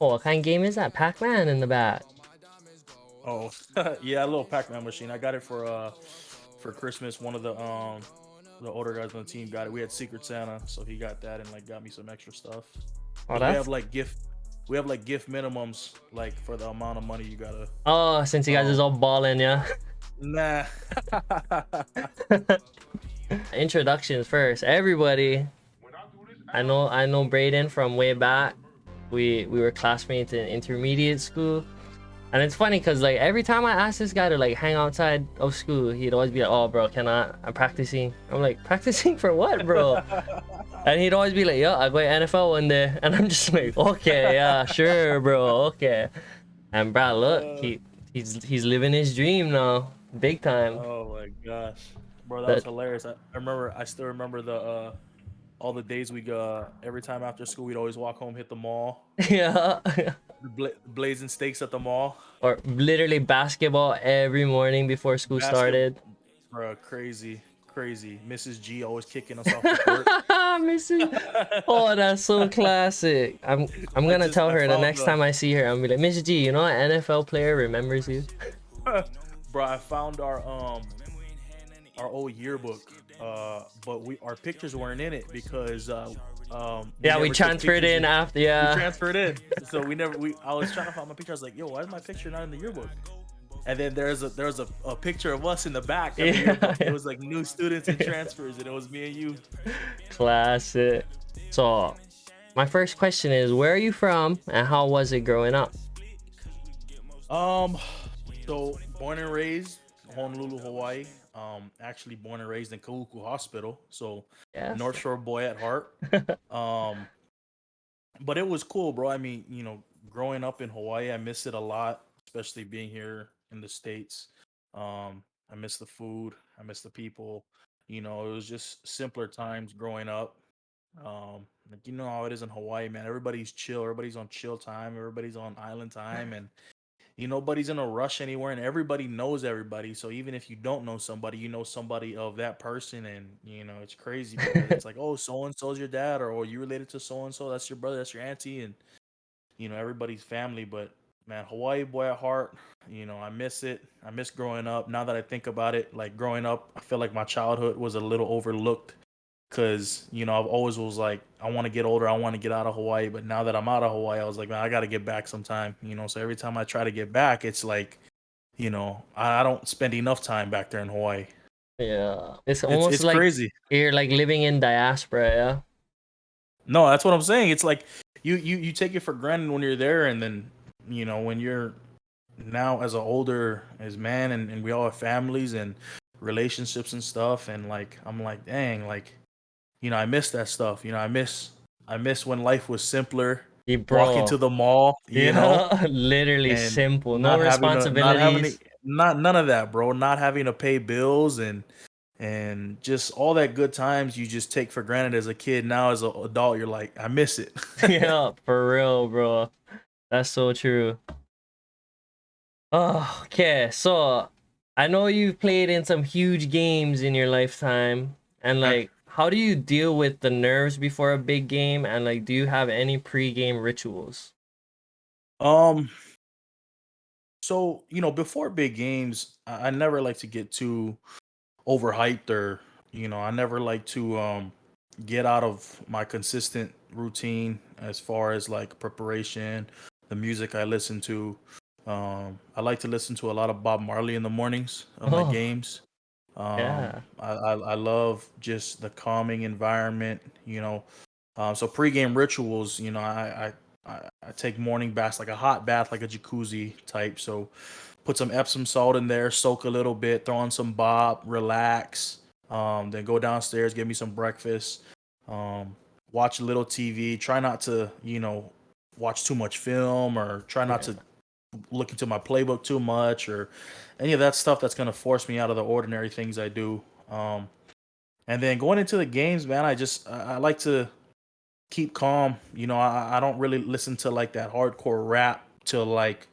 Oh, what kind of game is that? Pac-Man in the back. Oh, yeah, a little Pac-Man machine. I got it for Christmas. One of the older guys on the team got it. We had Secret Santa, so he got that and like got me some extra stuff. Oh, Because we have that's. like gift minimums like for the amount of money you gotta. Oh, since you guys is Um, all balling, yeah. nah. Introductions first. Everybody, I know Breiden from way back. We were classmates in intermediate school. And it's funny because like every time I ask this guy to like hang outside of school, he'd always be like, "Oh, bro, cannot? I'm practicing." I'm like, "Practicing for what, bro?" And he'd always be like, "Yeah, I go to NFL one day," and I'm just like, "Okay, yeah, sure, bro, okay." And bro, look, Uh, he's living his dream now, big time. oh my gosh, bro, that was That hilarious. I still remember the all the days we every time after school we'd always walk home, hit the mall, yeah, blazing steaks at the mall. or literally basketball every morning before school Basketball, started. bro, crazy, crazy. Mrs. G always kicking us off the court. Mrs. Oh, that's so classic. I'm I gonna just tell I her the found next time I see her. I'm gonna be like, Miss G, you know, an NFL player remembers you. bro, I found our old yearbook, but our pictures weren't in it because we Yeah, we never took transferred pictures. in after. We Yeah, transferred in, so we never. We I was trying to find my picture. I was like, yo, why is my picture not in the yearbook? And then there's a picture of us in the back of the yeah, yearbook. It was like new students and transfers, and it was me and you. classic. So, my first question is, where are you from, and how was it growing up? Um, so born and raised Honolulu, Hawaii. Actually born and raised in Kahuku Hospital. So Yes. North Shore boy at heart. Um, but it was cool, bro. I mean, growing up in Hawaii, I miss it a lot, especially being here in the States. I miss the food, I miss the people. It was just simpler times growing up. Like you know how it is in Hawaii, man. Everybody's chill, everybody's on chill time, everybody's on island time, and nobody's in a rush anywhere, and everybody knows everybody. So even if you don't know somebody, you know somebody of that person, and it's crazy because it's like, oh, so and so's your dad, or oh, you related to so and so, that's your brother, that's your auntie, and everybody's family. But man, Hawaii boy at heart. I miss it. I miss growing up. Now that I think about it, like growing up, I feel like my childhood was a little overlooked because I've always was like, I want to get older, I want to get out of Hawaii. But now that I'm out of Hawaii, I was like, man, I got to get back sometime. So every time I try to get back, it's like, I don't spend enough time back there in Hawaii. Yeah, it's it's almost it's like crazy. you're like living in diaspora. Yeah. No, that's what I'm saying. It's like you take it for granted when you're there, and then when you're now as an older as man, and we all have families and relationships and stuff, and like I'm like, dang, like I miss that stuff. I miss when life was simpler. Yeah, Walking bro. to the mall, Yeah, literally and simple. No not having responsibilities. not none of that, bro. Not having to pay bills, and just all that good times you just take for granted as a kid. Now as an adult, you're like, I miss it. Yeah, for real, bro. That's so true. Oh, okay. So I know you've played in some huge games in your lifetime, and like, how do you deal with the nerves before a big game? And like, do you have any pre-game rituals? um, so before big games, I never like to get too overhyped, or I never like to get out of my consistent routine as far as like preparation, the music I listen to. I like to listen to a lot of Bob Marley in the mornings of my Oh, games. yeah. I love just the calming environment. So pregame rituals. I take morning baths, like a hot bath, like a jacuzzi type. So put some Epsom salt in there, soak a little bit, throw on some Bob, relax. Then go downstairs, get me some breakfast. Um, watch a little TV. Try not to, watch too much film, or try not Yeah. to look into my playbook too much, or any of that stuff that's gonna force me out of the ordinary things I do. And then going into the games, man, I like to keep calm. I don't really listen to like that hardcore rap till like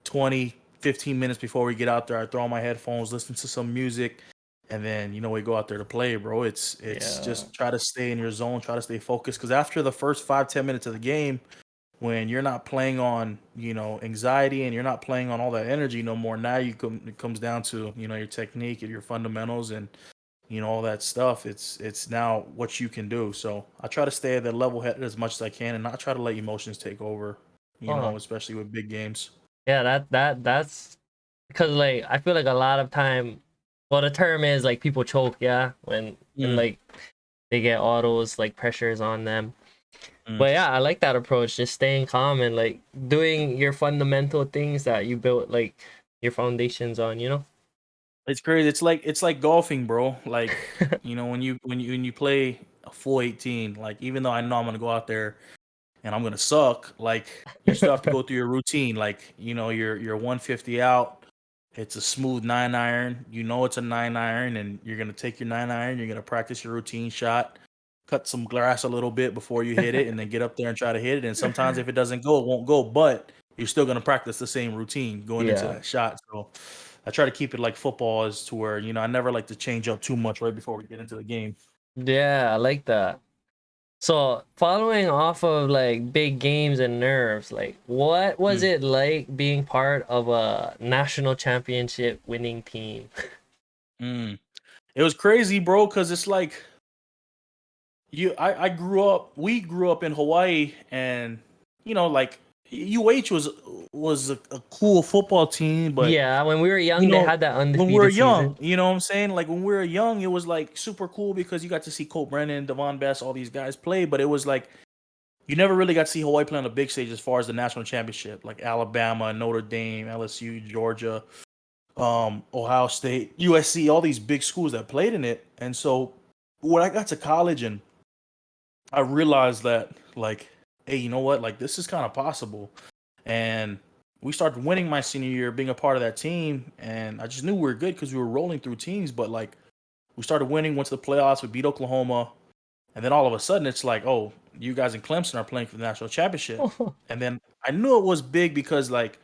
20, 15 minutes before we get out there. I throw on my headphones, listen to some music, and then we go out there to play, bro. It's Yeah. just try to stay in your zone, try to stay focused. Because after the first 5, 10 minutes of the game, when you're not playing on, anxiety, and you're not playing on all that energy no more. Now it comes down to, your technique and your fundamentals, and all that stuff. It's now what you can do. So I try to stay at that level headed as much as I can and not try to let emotions take over, Oh, especially with big games. yeah, that's because like I feel like a lot of time, well, the term is like people choke, yeah, when Mm, like they get all those like pressures on them. mm. But yeah, I like that approach, just staying calm and like doing your fundamental things that you built like your foundations on, you know? It's crazy. It's like golfing, bro. Like, when you play a full 18, like, even though I know I'm gonna go out there and I'm gonna suck, like, you still have to go through your routine. Like, you're 150 out. It's a smooth 9 iron. It's a 9 iron, and you're gonna take your 9 iron. You're gonna practice your routine shot, cut some grass a little bit before you hit it, and then get up there and try to hit it. And sometimes if it doesn't go, it won't go. But you're still gonna practice the same routine going into Yeah. that shot. So I try to keep it like football, as to where I never like to change up too much right before we get into the game. Yeah, I like that. So, following off of like big games and nerves, like what was Mm. it like being part of a national championship winning team? Mm. It was crazy, bro, because it's like we grew up in Hawaii, and like, UH was a cool football team, but Yeah, when we were you young, they know had that when we were undefeated young, season. you know what I'm saying? Like, when we were young, it was like super cool because you got to see Colt Brennan, Devon Best, all these guys play, but it was like you never really got to see Hawaii play on the big stage as far as the national championship, like Alabama, Notre Dame, LSU, Georgia, Ohio State, USC, all these big schools that played in it. And so when I got to college and I realized that, like, hey, you know what? Like, this is kind of possible. And we started winning my senior year, being a part of that team, and I just knew we were good because we were rolling through teams. But like, we started winning, went to the playoffs, we beat Oklahoma, and then all of a sudden it's like, oh, you guys in Clemson are playing for the national championship. And then I knew it was big because, like,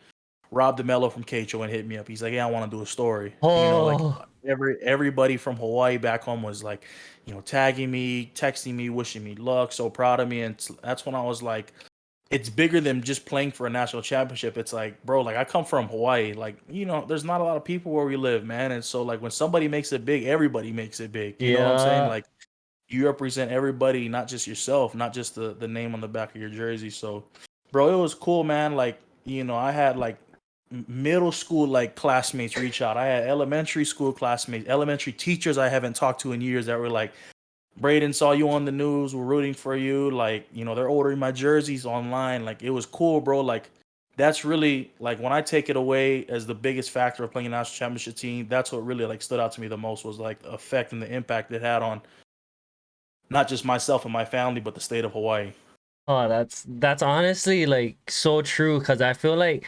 Rob DeMello from KHON hit me up. He's like, "Yeah, I want to do a story." Like, Oh, everybody from Hawaii back home was like, tagging me, texting me, wishing me luck, so proud of me, and that's when I was like, it's bigger than just playing for a national championship. It's like, bro, like, I come from Hawaii, like, there's not a lot of people where we live, man, and so, like, when somebody makes it big, everybody makes it big. You know what I'm saying? yeah. Like, you represent everybody, not just yourself, not just the name on the back of your jersey. So, bro, it was cool, man. Like, I had like middle school like classmates reach out. I had elementary school classmates, elementary teachers I haven't talked to in years that were like, Breiden, saw you on the news, we're rooting for you. Like, they're ordering my jerseys online. Like, it was cool, bro. Like, that's really, like, when I take it away as the biggest factor of playing a national championship team, that's what really like stood out to me the most, was like the effect and the impact it had on not just myself and my family, but the state of Hawaii. Oh, that's honestly like so true because I feel like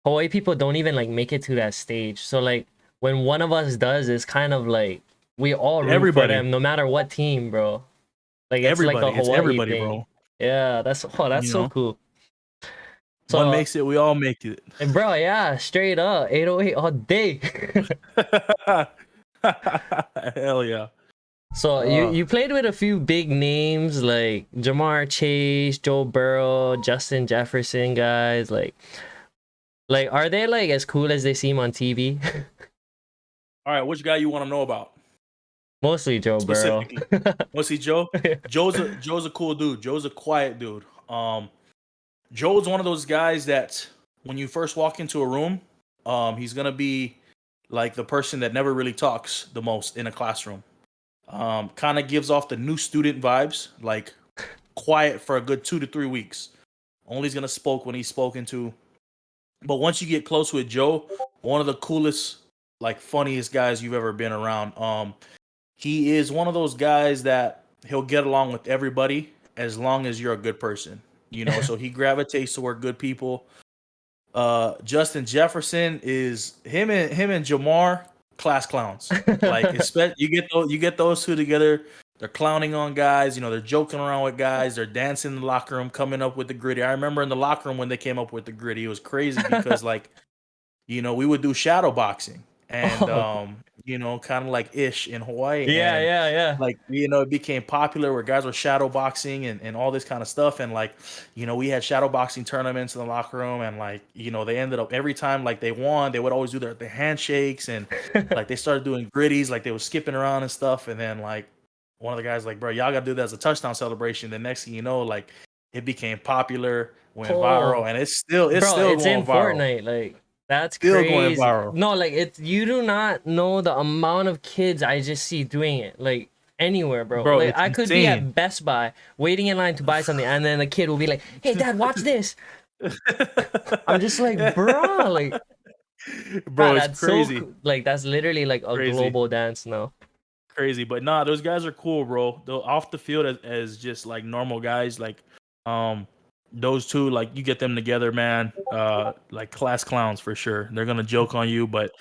Hawaii people don't even like make it to that stage. So like when one of us does, it's kind of like we all root for Everybody, them no matter what team, bro. Like it's like a everybody, it's Hawaii everybody, thing. bro. Yeah, that's You so know, cool. one So, makes it, we all make it. and bro, yeah, straight up 808 all day. Hell yeah. So you Uh, you played with a few big names like Jamar Chase, Joe Burrow, Justin Jefferson guys. Like are they like as cool as they seem on TV? all right, which guy you want to know about Mostly Joe Burrow. specifically? Want to see Joe? Joe's a cool dude. Joe's a quiet dude. Joe's one of those guys that when you first walk into a room, he's gonna be like the person that never really talks the most in a classroom. Kind of gives off the new student vibes, like quiet for a good 2 to 3 weeks. Only is gonna spoke when he's spoken to. But once you get close with Joe, one of the coolest, like, funniest guys you've ever been around. He is one of those guys that he'll get along with everybody as long as you're a good person. So he gravitates toward good people. Justin Jefferson is him and Jamar, class clowns. Like, you get those two together. They're clowning on guys. They're joking around with guys. They're dancing in the locker room, coming up with the gritty. I remember in the locker room when they came up with the gritty, it was crazy because, like, we would do shadow boxing, and Oh, kind of like ish in Hawaii. Yeah, And yeah, yeah. like, it became popular where guys were shadow boxing and all this kind of stuff. And like, we had shadow boxing tournaments in the locker room. And like, they ended up every time like they won, they would always do their handshakes. And like they started doing gritties, like they were skipping around and stuff. And then like one of the guys like, bro, y'all gotta do that as a touchdown celebration. The next thing you know, like it became popular, went viral, Oh, and it's bro, still it's in going viral. Fortnite. Like, that's Still going crazy. viral. No, like, it's, you do not know the amount of kids I just see doing it. Like, anywhere, bro. Bro, Like, it's I could be insane. at Best Buy waiting in line to buy something, and then the kid will be like, "Hey, Dad, watch this." I'm just like, bro, like, Bro, God, it's that's so crazy. like, that's literally like a Crazy. global dance now. Crazy. But nah, those guys are cool, bro. Though off the field as just like normal guys, like um those two, like you get them together, man. Like class clowns for sure. They're gonna joke on you, but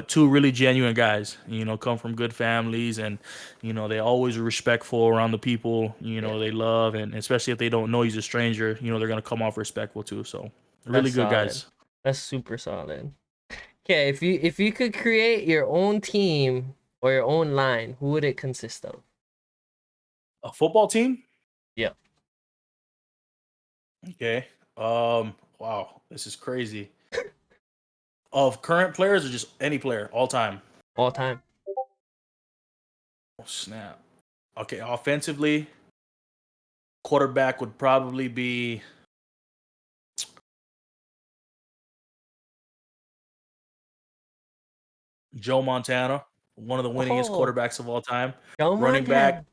two really genuine guys, come from good families, and they always are respectful around the people, Yeah, they love, and especially if they don't know he's a stranger, they're gonna come off respectful too. So that's really good solid. guys. That's super solid. Okay, if you could create your own team or your own line, who would it consist of? A football team? Yeah, Okay. Wow, this is crazy. Of current players or just any player, all time? all time. Oh, snap. Okay, offensively, quarterback would probably be Joe Montana, one of the winningest Oh, quarterbacks of all time. Joe Running back,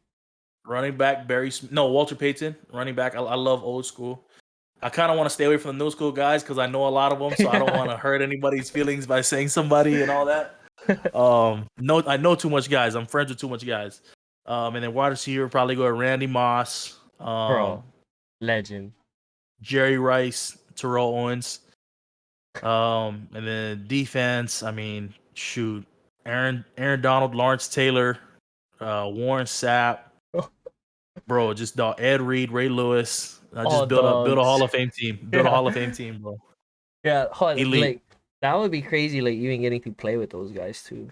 Montana. No, Walter Payton. Running back, I love old school. I kind of want to stay away from the new school guys because I know a lot of them, so I don't want to hurt anybody's feelings by saying somebody and all that. No, I know too much guys. I'm friends with too much guys. And then wide receiver probably go Randy Moss, Bro, legend. Jerry Rice, Terrell Owens. And then defense, I mean, shoot, Aaron Donald, Lawrence Taylor, Warren Sapp, bro, just dog Ed Reed, Ray Lewis. All Just build a Hall dogs. of Fame team. Build a Yeah, Hall of Fame team, bro. yeah. Elite. Like, that would be crazy. Like, even getting to play with those guys too.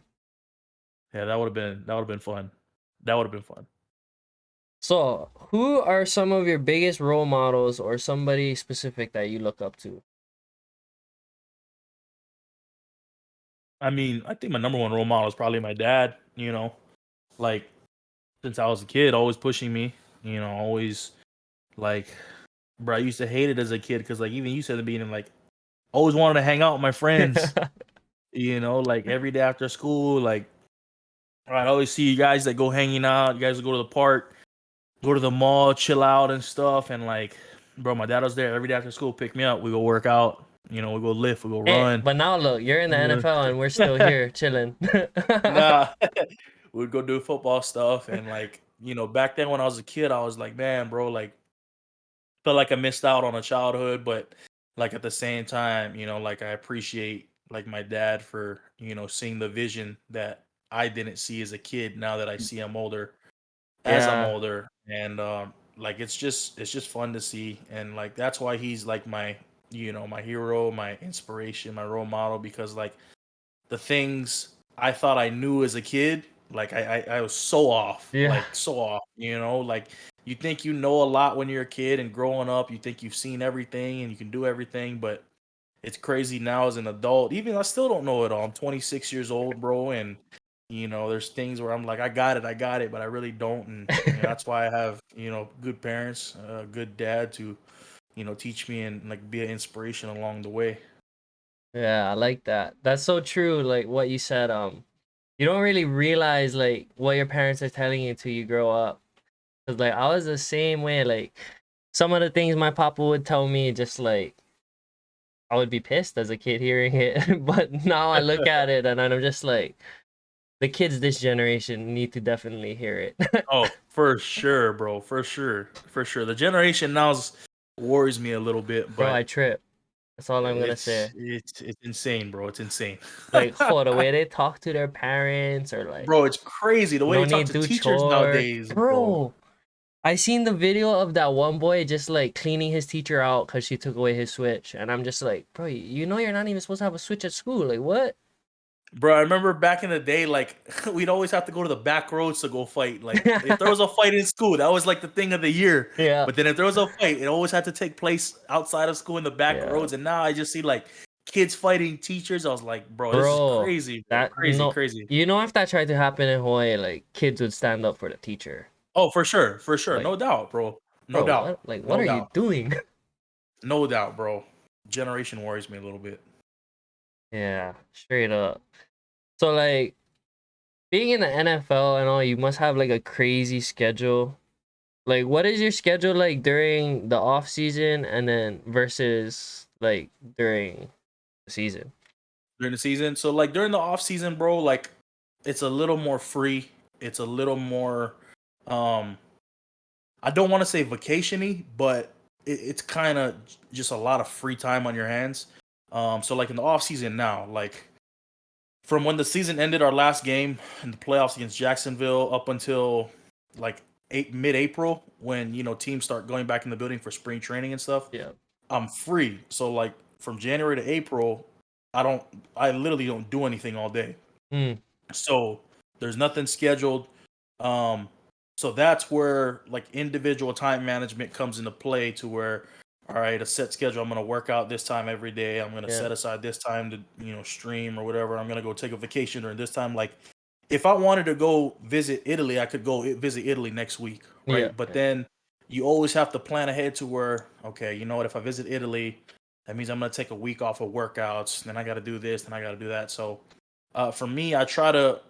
Yeah, that would have been fun. That would have been fun. So, who are some of your biggest role models or somebody specific that you look up to? I mean, I think my number one role model is probably my dad. Like since I was a kid, always pushing me. Always like, bro. I used to hate it as a kid because like even you said at the beginning, like always wanted to hang out with my friends. Like every day after school, like I'd always see you guys that go hanging out. You guys would go to the park, go to the mall, chill out and stuff. And like, bro, my dad was there every day after school, pick me up. We go work out. We go lift. We go Hey, run. but now look, you're in the Yeah. NFL and we're still here chilling. Nah, we'd go do football stuff. And like, back then when I was a kid, I was like, man, bro, like felt like I missed out on a childhood, but like at the same time, like I appreciate like my dad for, seeing the vision that I didn't see as a kid now that I see I'm older, as I'm Yeah, older. And like it's just fun to see. And like that's why he's like my my hero, my inspiration, my role model, because like the things I thought I knew as a kid, like I was so off, yeah. like so off, like you think you know a lot when you're a kid and growing up, you think you've seen everything and you can do everything, but it's crazy now as an adult. Even I still don't know it all. I'm 26 years old, bro, and there's things where I'm like, I got it, but I really don't, and that's why I have good parents, a good dad to teach me and like be an inspiration along the way. Yeah, I like that. That's so true. Like what you said, you don't really realize like what your parents are telling you till you grow up. Cause like I was the same way. Like some of the things my papa would tell me, just like I would be pissed as a kid hearing it. But now I look at it and I'm just like, the kids this generation need to definitely hear it. Oh, for sure, bro. For sure. For sure. The generation now's worries me a little bit, Bro, I but trip. That's all I'm gonna it's say. it's it's insane, bro. It's insane. Like, oh, the way they talk to their parents, or like, Bro, it's crazy the way no they talk need to do teachers chores. nowadays, bro. Bro, I seen the video of that one boy just like cleaning his teacher out because she took away his switch, and I'm just like, bro, you know you're not even supposed to have a switch at school. Like, what? Bro, I remember back in the day, like we'd always have to go to the back roads to go fight. Like if there was a fight in school, that was like the thing of the year. Yeah, But then if there was a fight, it always had to take place outside of school in the back yeah, roads. And now I just see like kids fighting teachers. I was like, bro, this is bro. crazy, bro. That Crazy, no, crazy. you know if that tried to happen in Hawaii, like kids would stand up for the teacher. Oh, for sure, for sure. Like, No doubt, bro. No bro, doubt. what No are you doubt. doing? No doubt, bro. Generation worries me a little bit. Yeah, straight up. So like being in the NFL and all, you must have like a crazy schedule. Like, what is your schedule like during the off season and then versus like during the season? During the season. So like during the off season, bro, like it's a little more free. It's a little more um I don't want to say vacationy, but it's kind of just a lot of free time on your hands. So like in the off season now, like from when the season ended, our last game in the playoffs against Jacksonville up until like mid April, when teams start going back in the building for spring training and stuff, Yeah. I'm free. So like from January to April, I don't, I literally don't do anything all day. Mm, So there's nothing scheduled. Um, so that's where like individual time management comes into play to where, all right, a set schedule. I'm going to work out this time every day. I'm going to yeah. set aside this time to, stream or whatever. I'm going to go take a vacation during this time. Like if I wanted to go visit Italy, I could go visit Italy next week. Yeah. Right. But Yeah. then you always have to plan ahead to where, okay, you know what, if I visit Italy, that means I'm going to take a week off of workouts. Then I got to do this, then I got to do that. So, for me, I try to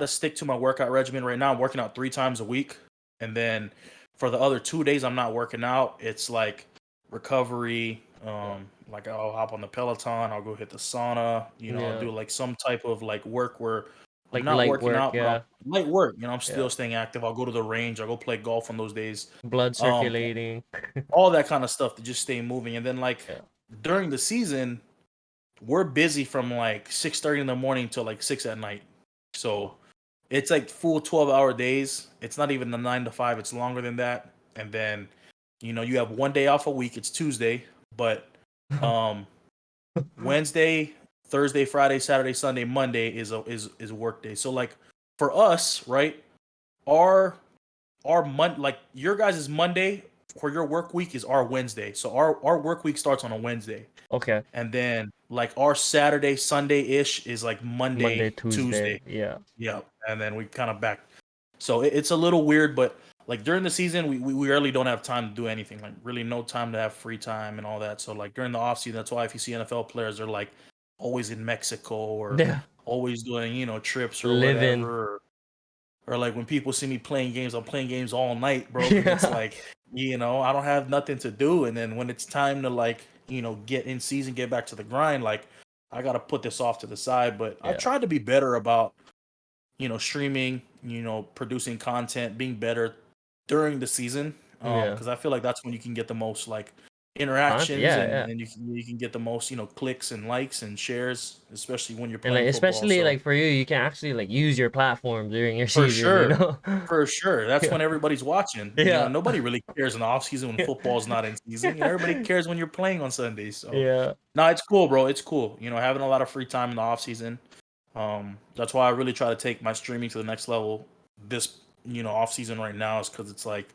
stick to my workout regimen. Right now, I'm working out 3 times a week, and then for the other 2 days, I'm not working out. It's like recovery. Yeah. Like I'll hop on the Peloton. I'll go hit the sauna. I'll Yeah. do like some type of like work where I'm Like not light working work. out, but I'm Yeah. light work. I'm Yeah. still staying active. I'll go to the range. I'll go play golf on those days. Blood Um, circulating. all that kind of stuff to just stay moving. And then like Yeah. during the season, we're busy from like 6:30 in the morning till like 6 at night. So Oh. it's like full 12-hour days. It's not even the 9 to 5. It's longer than that. And then, you have one day off a week. It's Tuesday, but um, Wednesday, Thursday, Friday, Saturday, Sunday, Monday is a work day. So like for us, right? Our like your guys' Monday for your work week is our Wednesday. So our work week starts on a Wednesday. Okay. And then like our Saturday, Sunday-ish is like Monday, Monday, Tuesday. Tuesday. Yeah. Yeah. And then we kind of back. So it's a little weird, but like during the season, we really don't have time to do anything. Like really no time to have free time and all that. So like during the off season, that's why if you see NFL players, they're like always in Mexico or Yeah. always doing, trips or Living. whatever. Or like when people see me playing games, I'm playing games all night, bro, because it's Yeah. like, I don't have nothing to do. And then when it's time to like, get in season, get back to the grind, like I gotta put this off to the side. But I've Yeah. tried to be better about, streaming, producing content, being better during the season. Yeah. Because I feel like that's when you can get the most like Content. interactions Yeah. and Yeah. and you can get the most, clicks and likes and shares, especially when you're And playing like football. especially So like for you, you can actually like use your platform during your for season, you sure. know? For sure. That's Yeah. when everybody's watching. Yeah. Nobody really cares in the off season when football's not in season. Everybody cares when you're playing on Sundays. So Yeah. no, it's cool, bro. It's cool. Having a lot of free time in the off season. That's why I really try to take my streaming to the next level this, off season right now is because it's like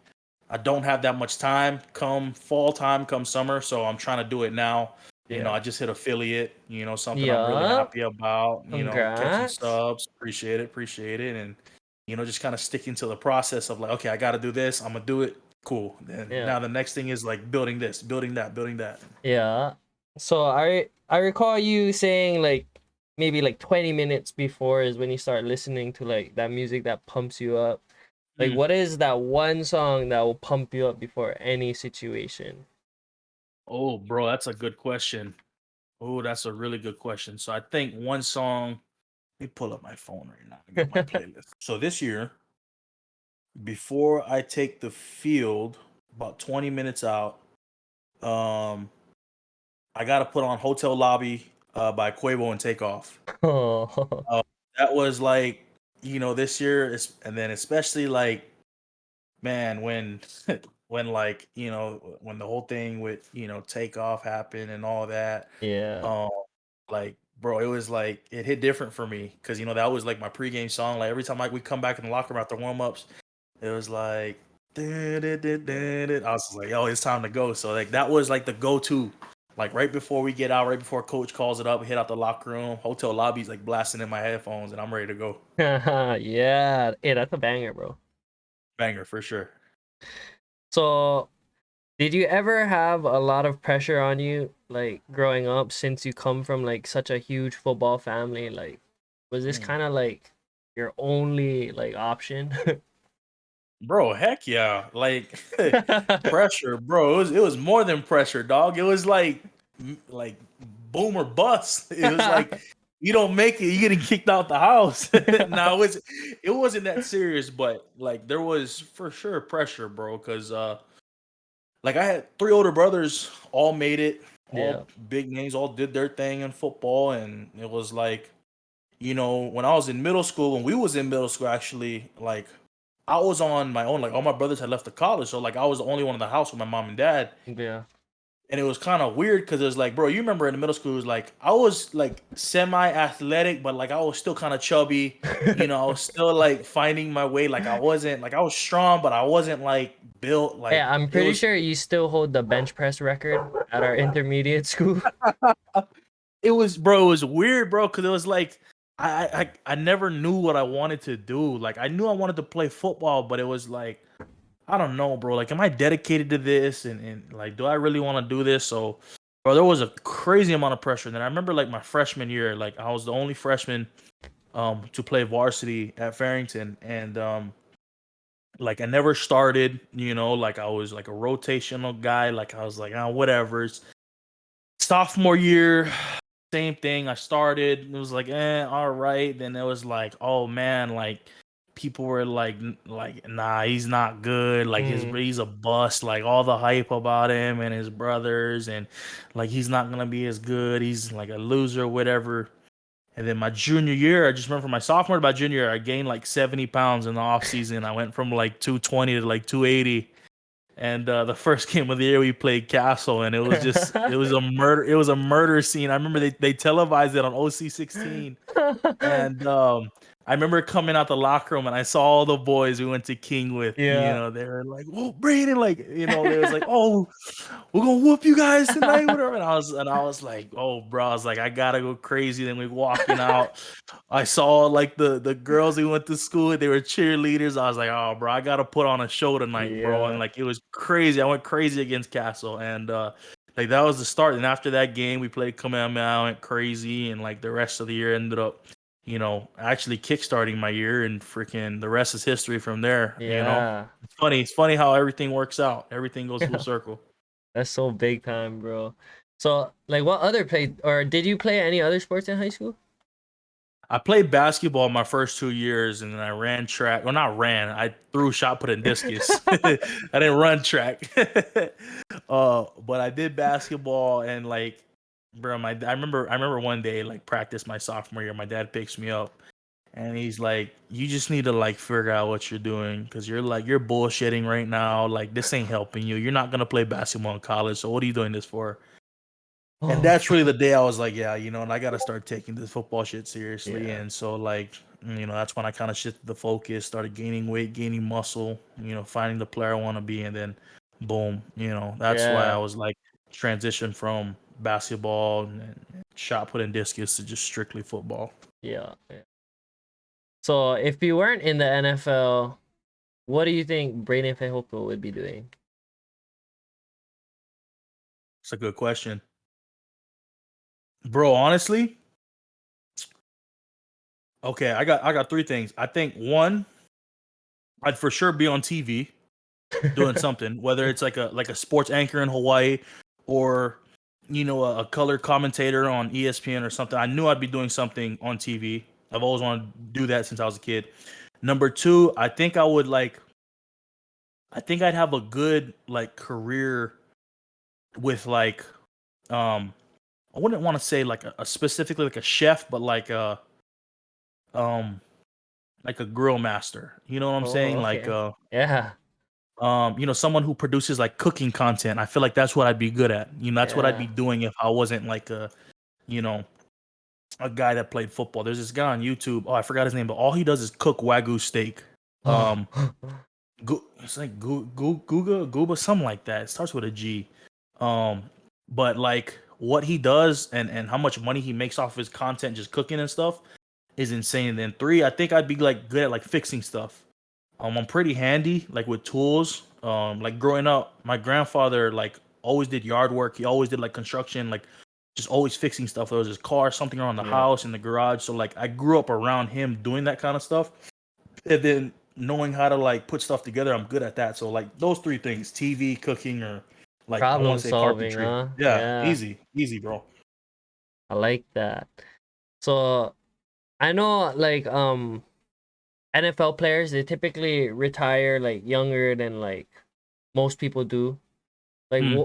I don't have that much time come fall time, come summer. So I'm trying to do it now. Yeah. I just hit affiliate, something I'm really Yup. happy about, catching Congrats. subs, appreciate it. And, just kind of sticking to the process of like, okay, I got to do this. I'm going to do it. Cool. Then Yeah. now the next thing is like building this, building that, building that. Yeah. So I recall you saying like maybe like 20 minutes before is when you start listening to like that music that pumps you up. Like Mm. what is that one song that will pump you up before any situation? Oh, bro, that's a good question. Oh, that's a really good question. So I think one song, let me pull up my phone right now and get my playlist. So this year, before I take the field, about 20 minutes out, um, I gotta put on Hotel Lobby by Quavo and Takeoff. Oh. Uh, that was like, this year, and then especially like, man, when when like, when the whole thing with, Takeoff happened and all that, Yeah. um, like bro, it was like it hit different for me because that was like my pregame song. Like every time we come back in the locker room after warm ups, it was like I was just like, oh, it's time to go. So like that was like the go to. Like right before we get out, right before coach calls it up, we hit out the locker room, hotel lobby's like blasting in my headphones, and I'm ready to go. Yeah, hey, that's a banger, bro. Banger for sure. So, did you ever have a lot of pressure on you, like growing up, since you come from like such a huge football family? Like, was this Hmm. kind of like your only like option? Bro, heck yeah. Like pressure, bro. It was more than pressure, dog. It was like boom or bust. It was like you don't make it, you're getting kicked out the house. Now it wasn't that serious, but like there was for sure pressure, bro, cuz like I had three older brothers, all made it, Yeah, all big names, all did their thing in football, and it was like when I was in middle school, when we was in middle school, actually, like I was on my own. Like all my brothers had left the college, so like I was the only one in the house with my mom and dad. yeah. And it was kind of weird because it was like, bro, you remember in the middle school, it was like I was like semi-athletic, but like I was still kind of chubby. I was still like finding my way. Like I wasn't like I was strong, but I wasn't like built. Hey, Like I'm it pretty was sure you still hold the bench press record at our intermediate school. bro, it was weird, bro, because it was like I never knew what I wanted to do. Like I knew I wanted to play football, but it was like I don't know, bro. Like, am I dedicated to this? And like, do I really want to do this? So, bro, there was a crazy amount of pressure. And then I remember like my freshman year, like I was the only freshman to play varsity at Farrington, and like I never started. Like I was like a rotational guy. Like I was like, whatever. Sophomore year, same thing. I started. It was like, all right. Then it was like, oh man, like people were like, nah, he's not good. Like Mm. he's a bust. Like all the hype about him and his brothers, and like he's not gonna be as good. He's like a loser, whatever. And then my junior year, I just remember from my sophomore to my junior year, I gained like 70 pounds in the off season. I went from like 220 to like 280. And the first game of the year we played Castle, and it was a murder scene. I remember they televised it on OC16, and I remember coming out the locker room and I saw all the boys we went to King with. Yeah. They were like, "Whoa, Breiden!" Like, they was like, "Oh, we're gonna whoop you guys tonight," whatever. And I was like, "Oh, bro," I was like, "I gotta go crazy." Then we walking out. I saw like the girls who went to school. They were cheerleaders. I was like, "Oh, bro, I gotta put on a show tonight, bro." And Yeah. like it was crazy. I went crazy against Castle, and like that was the start. And after that game, we played Kamehameha. I went crazy, and like the rest of the year ended up actually kickstarting my year, and freaking the rest is history from there. Yeah. It's funny how everything works out. Everything goes full circle. That's so big time, bro. So, like, what other play or did you play any other sports in high school? I played basketball my first 2 years, and then I ran track. Well, not ran. I threw shot put and discus. I didn't run track. But I did basketball, and like, bro, I remember one day like practice my sophomore year. My dad picks me up, and he's like, "You just need to like figure out what you're doing because you're bullshitting right now. Like this ain't helping you. You're not gonna play basketball in college. So what are you doing this for?" And Oh, that's really the day I was like, yeah, and I got to start taking this football shit seriously. yeah. And so, like, that's when I kind of shifted the focus, started gaining weight, gaining muscle, finding the player I want to be. And then, boom, that's why I Yeah. was like, transition from basketball and shot put and discus to just strictly football. Yeah. Yeah. So, if you weren't in the NFL, what do you think Breiden Fehoko would be doing? It's a good question. Bro, honestly, okay, I got three things. I think one, I'd for sure be on TV doing something, whether it's like a sports anchor in Hawaii or a color commentator on ESPN or something. I knew I'd be doing something on TV. I've always wanted to do that since I was a kid. Number two, I think I'd have a good like career with like um I wouldn't want to say like a specifically like a chef, but um like a grill master. You know what I'm Oh, saying? Like okay. Yeah. someone who produces like cooking content. I feel like that's what I'd be good at. That's what I'd be Yeah. doing if I wasn't like you know a guy that played football. There's this guy on YouTube. Oh, I forgot his name, but all he does is cook Wagyu steak. Oh, It's like Gooba, something like that. It starts with a G. Um, but like what he does and how much money he makes off his content just cooking and stuff is insane. And then 3, I think I'd be like good at like fixing stuff. I'm pretty handy like with tools. Like growing up, my grandfather like always did yard work. He always did like construction, like just always fixing stuff. There was his car, something around the yeah. house, in the garage. So like I grew up around him doing that kind of stuff. And then knowing how to like put stuff together, I'm good at that. So like those 3 things: TV, cooking, or like I want Problem to say solving, carpentry. huh? Yeah, Yeah, easy, bro. I like that. So I know like NFL players, they typically retire like younger than like most people do. Like Hmm.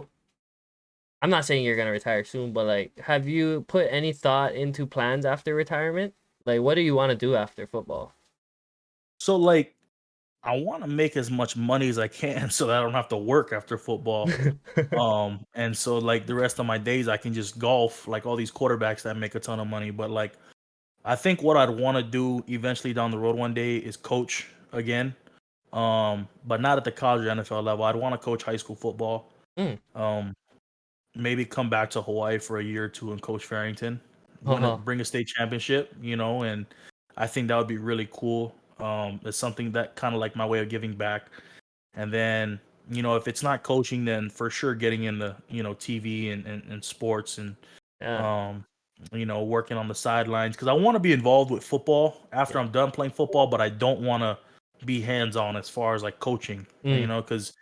I'm not saying you're gonna retire soon, but like have you put any thought into plans after retirement? Like what do you want to do after football? So like I want to make as much money as I can so that I don't have to work after football. And so like the rest of my days I can just golf like all these quarterbacks that make a ton of money. But like I think what I'd want to do eventually down the road one day is coach again. But not at the college or NFL level. I'd want to coach high school football. Mm. Um, maybe come back to Hawaii for a year or two and coach Farrington, Uh-huh. bring a state championship, and I think that would be really cool. It's something that kind of like my way of giving back. And then, if it's not coaching, then for sure getting in the, TV and sports and, Yeah. um, working on the sidelines because I want to be involved with football after Yeah. I'm done playing football, but I don't want to be hands on as far as like coaching, Mm. because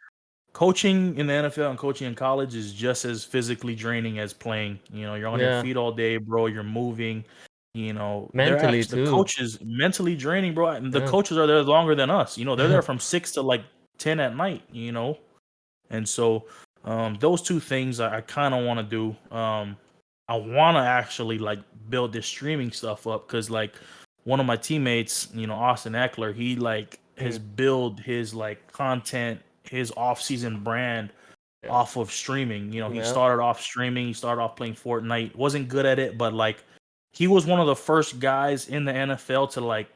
coaching in the NFL and coaching in college is just as physically draining as playing. You're on your Yeah. feet all day, bro. You're moving. They're Mentally actually the too. coaches mentally draining, bro. And the Yeah. coaches are there longer than us. They're there from 6 to like 10 at night. And so those 2 things I kind of want to do. I want to actually like build this streaming stuff up because like one of my teammates, Austin Eckler, he like has Mm. built his like content, his off-season brand Yeah. off of streaming. He Yeah. started off streaming, he started off playing Fortnite, wasn't good at it, but like he was one of the first guys in the NFL to like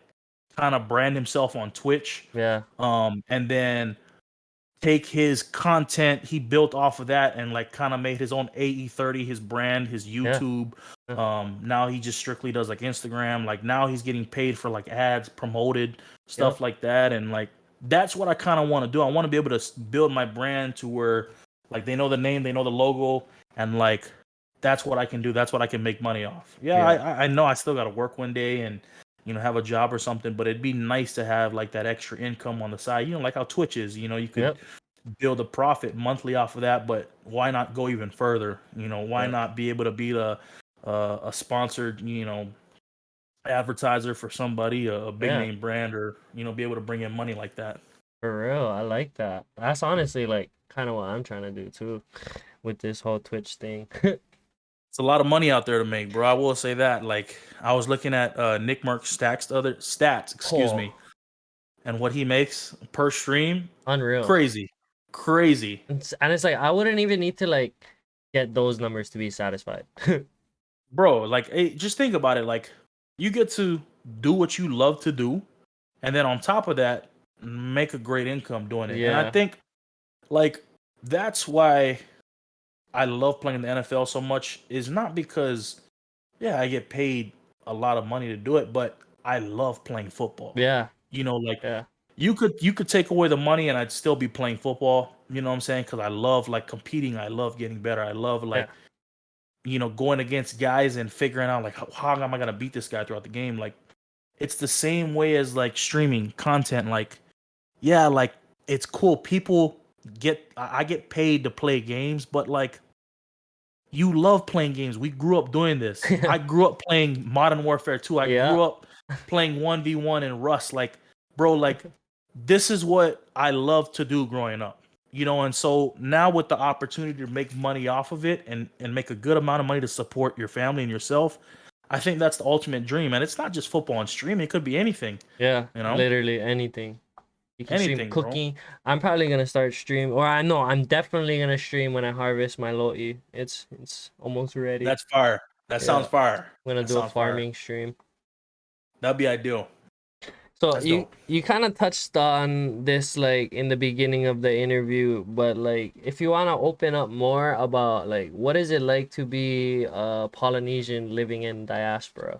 kind of brand himself on Twitch. Yeah. And then take his content he built off of that and like kind of made his own AE30, his brand, his Yeah. YouTube. Yeah. Now he just strictly does like Instagram. Like now he's getting paid for like ads, promoted Yep. stuff like that. And like that's what I kind of want to do. I want to be able to build my brand to where like they know the name, they know the logo, and like that's what I can do. That's what I can make money off. Yeah, Yeah. I know I still got to work one day and have a job or something, but it'd be nice to have like that extra income on the side. Like how Twitch is. You could Yep. build a profit monthly off of that, but why not go even further? Why Yeah. not be able to be a sponsored, advertiser for somebody, a big Yeah. name brand, or be able to bring in money like that. For real. I like that. That's honestly like kind of what I'm trying to do too with this whole Twitch thing. It's a lot of money out there to make, bro. I will say that. Like I was looking at Nick Mark's stats, excuse Oh, me, and what he makes per stream, unreal. crazy, crazy. And it's like I wouldn't even need to like get those numbers to be satisfied. Bro, like just think about it. Like you get to do what you love to do, and then on top of that, make a great income doing it. And I Yeah. think like that's why I love playing the NFL so much is not because yeah, I get paid a lot of money to do it, but I love playing football. Yeah. Like Yeah. you could take away the money and I'd still be playing football, you know what I'm saying? Cuz I love like competing, I love getting better. I love Yeah. like going against guys and figuring out like how am I going to beat this guy throughout the game. Like it's the same way as like streaming content. Like yeah, like it's cool. People I get paid to play games, but like you love playing games. We grew up doing this. I grew up playing Modern Warfare 2. I Yeah. grew up playing 1v1 in Rust. Like, bro, like this is what I love to do growing up. And so now with the opportunity to make money off of it and make a good amount of money to support your family and yourself, I think that's the ultimate dream. And it's not just football and streaming, it could be anything, Yeah. you know? Literally anything. You can stream Anything, bro. cooking. I'm probably gonna start stream, or I know I'm definitely gonna stream when I harvest my loti. It's almost ready. That's fire. That sounds Yeah, fire. I'm gonna That do a sounds fire. farming stream. That'd be ideal. So That's dope. you kind of touched on this like in the beginning of the interview, but like if you want to open up more about like what is it like to be a Polynesian living in diaspora?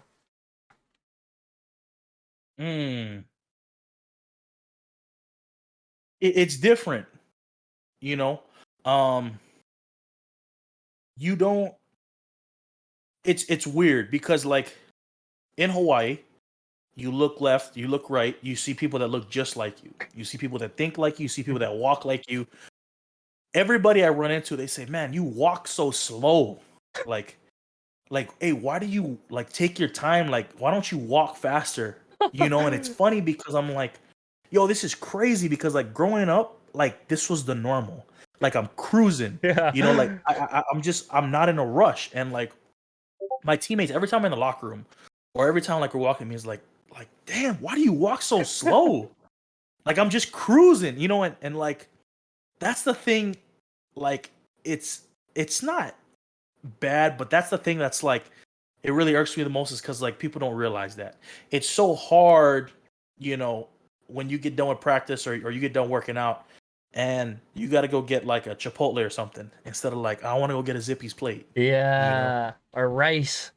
Mm. It's different, you know. Um, you don't. It's weird because like in Hawaii, you look left, you look right, you see people that look just like you. You see people that think like you. You see people that walk like you. Everybody I run into, they say, "Man, you walk so slow." Like, hey, why do you like take your time? Like, why don't you walk faster? You know, and it's funny because I'm like, yo, this is crazy because like growing up, like this was the normal. Like I'm cruising, Yeah. you know, like I'm not in a rush. And like my teammates, every time I'm in the locker room or every time like we're walking, me is like, damn, why do you walk so slow? Like I'm just cruising, you know, and like that's the thing, like it's it's not bad, but that's the thing that's like it really irks me the most is because like people don't realize that it's so hard, you know, when you get done with practice or you get done working out and you got to go get like a Chipotle or something instead of like I want to go get a Zippy's plate, you know, Yeah, or rice.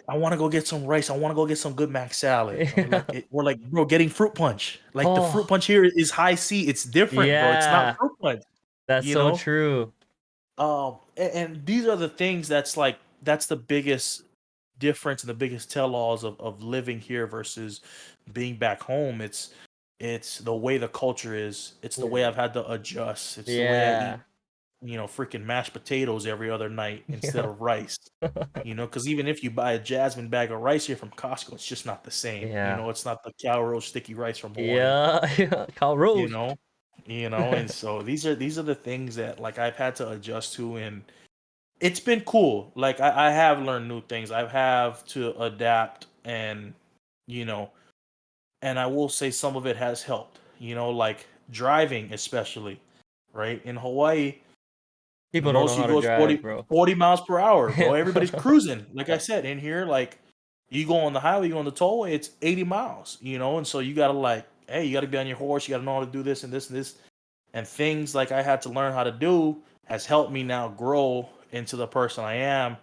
I want to go get some rice, I want to go get some good mac salad. I mean, Yeah. like we're like bro getting fruit punch, like the fruit Oh, punch here is high C, it's different, bro. It's not yeah. fruit punch, That's you so know. true. And these are the things that's like that's the biggest difference and the biggest tell-alls of living here versus being back home. It's the way the culture is. It's the way Yeah. I've had to adjust. It's the way I Yeah. eat, you know, freaking mashed potatoes every other night instead Yeah. of rice. You know, because even if you buy a jasmine bag of rice here from Costco, it's just not the same. You Yeah. know, it's not the cow roast sticky rice from Hawaii. Yeah. Yeah. Cow You roast. know, and so these are the things that like I've had to adjust to, and it's been cool. Like I have learned new things. I have to adapt, and you know, and I will say some of it has helped. You know, like driving, especially, right in Hawaii, the People don't know most you how to go is drive, bro. 40 miles per hour, bro. Yeah. Everybody's cruising. Like I said, in here, like you go on the highway, you go on the tollway, it's 80 miles. You know, and so you gotta like, hey, you gotta be on your horse. You gotta know how to do this and this and this, and things like I had to learn how to do has helped me now grow into the person I am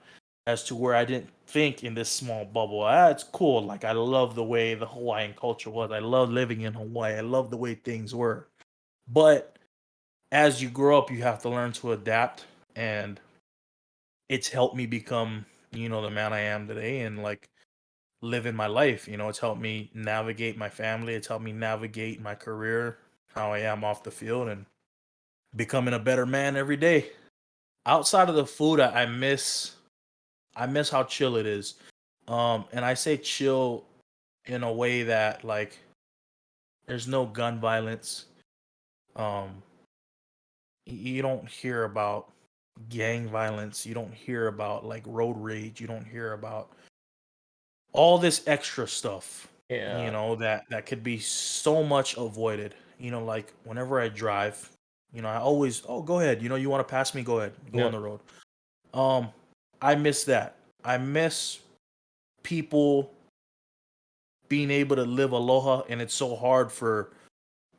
as to where I didn't think in this small bubble. It's cool. Like I love the way the Hawaiian culture was. I love living in Hawaii. I love the way things were. But as you grow up, you have to learn to adapt, and it's helped me become, you know, the man I am today and like living my life. You know, it's helped me navigate my family. It's helped me navigate my career, how I am off the field, and becoming a better man every day. Outside of the food, I miss how chill it is. And I say chill in a way that like there's no gun violence. Um, you don't hear about gang violence. You don't hear about like road rage. You don't hear about all this extra stuff. You Yeah. know that could be so much avoided. You know, like whenever I drive, you know, I always go ahead. You know, you want to pass me, go ahead, go on Yeah. the road. Um, I miss that. I miss people being able to live aloha, and it's so hard for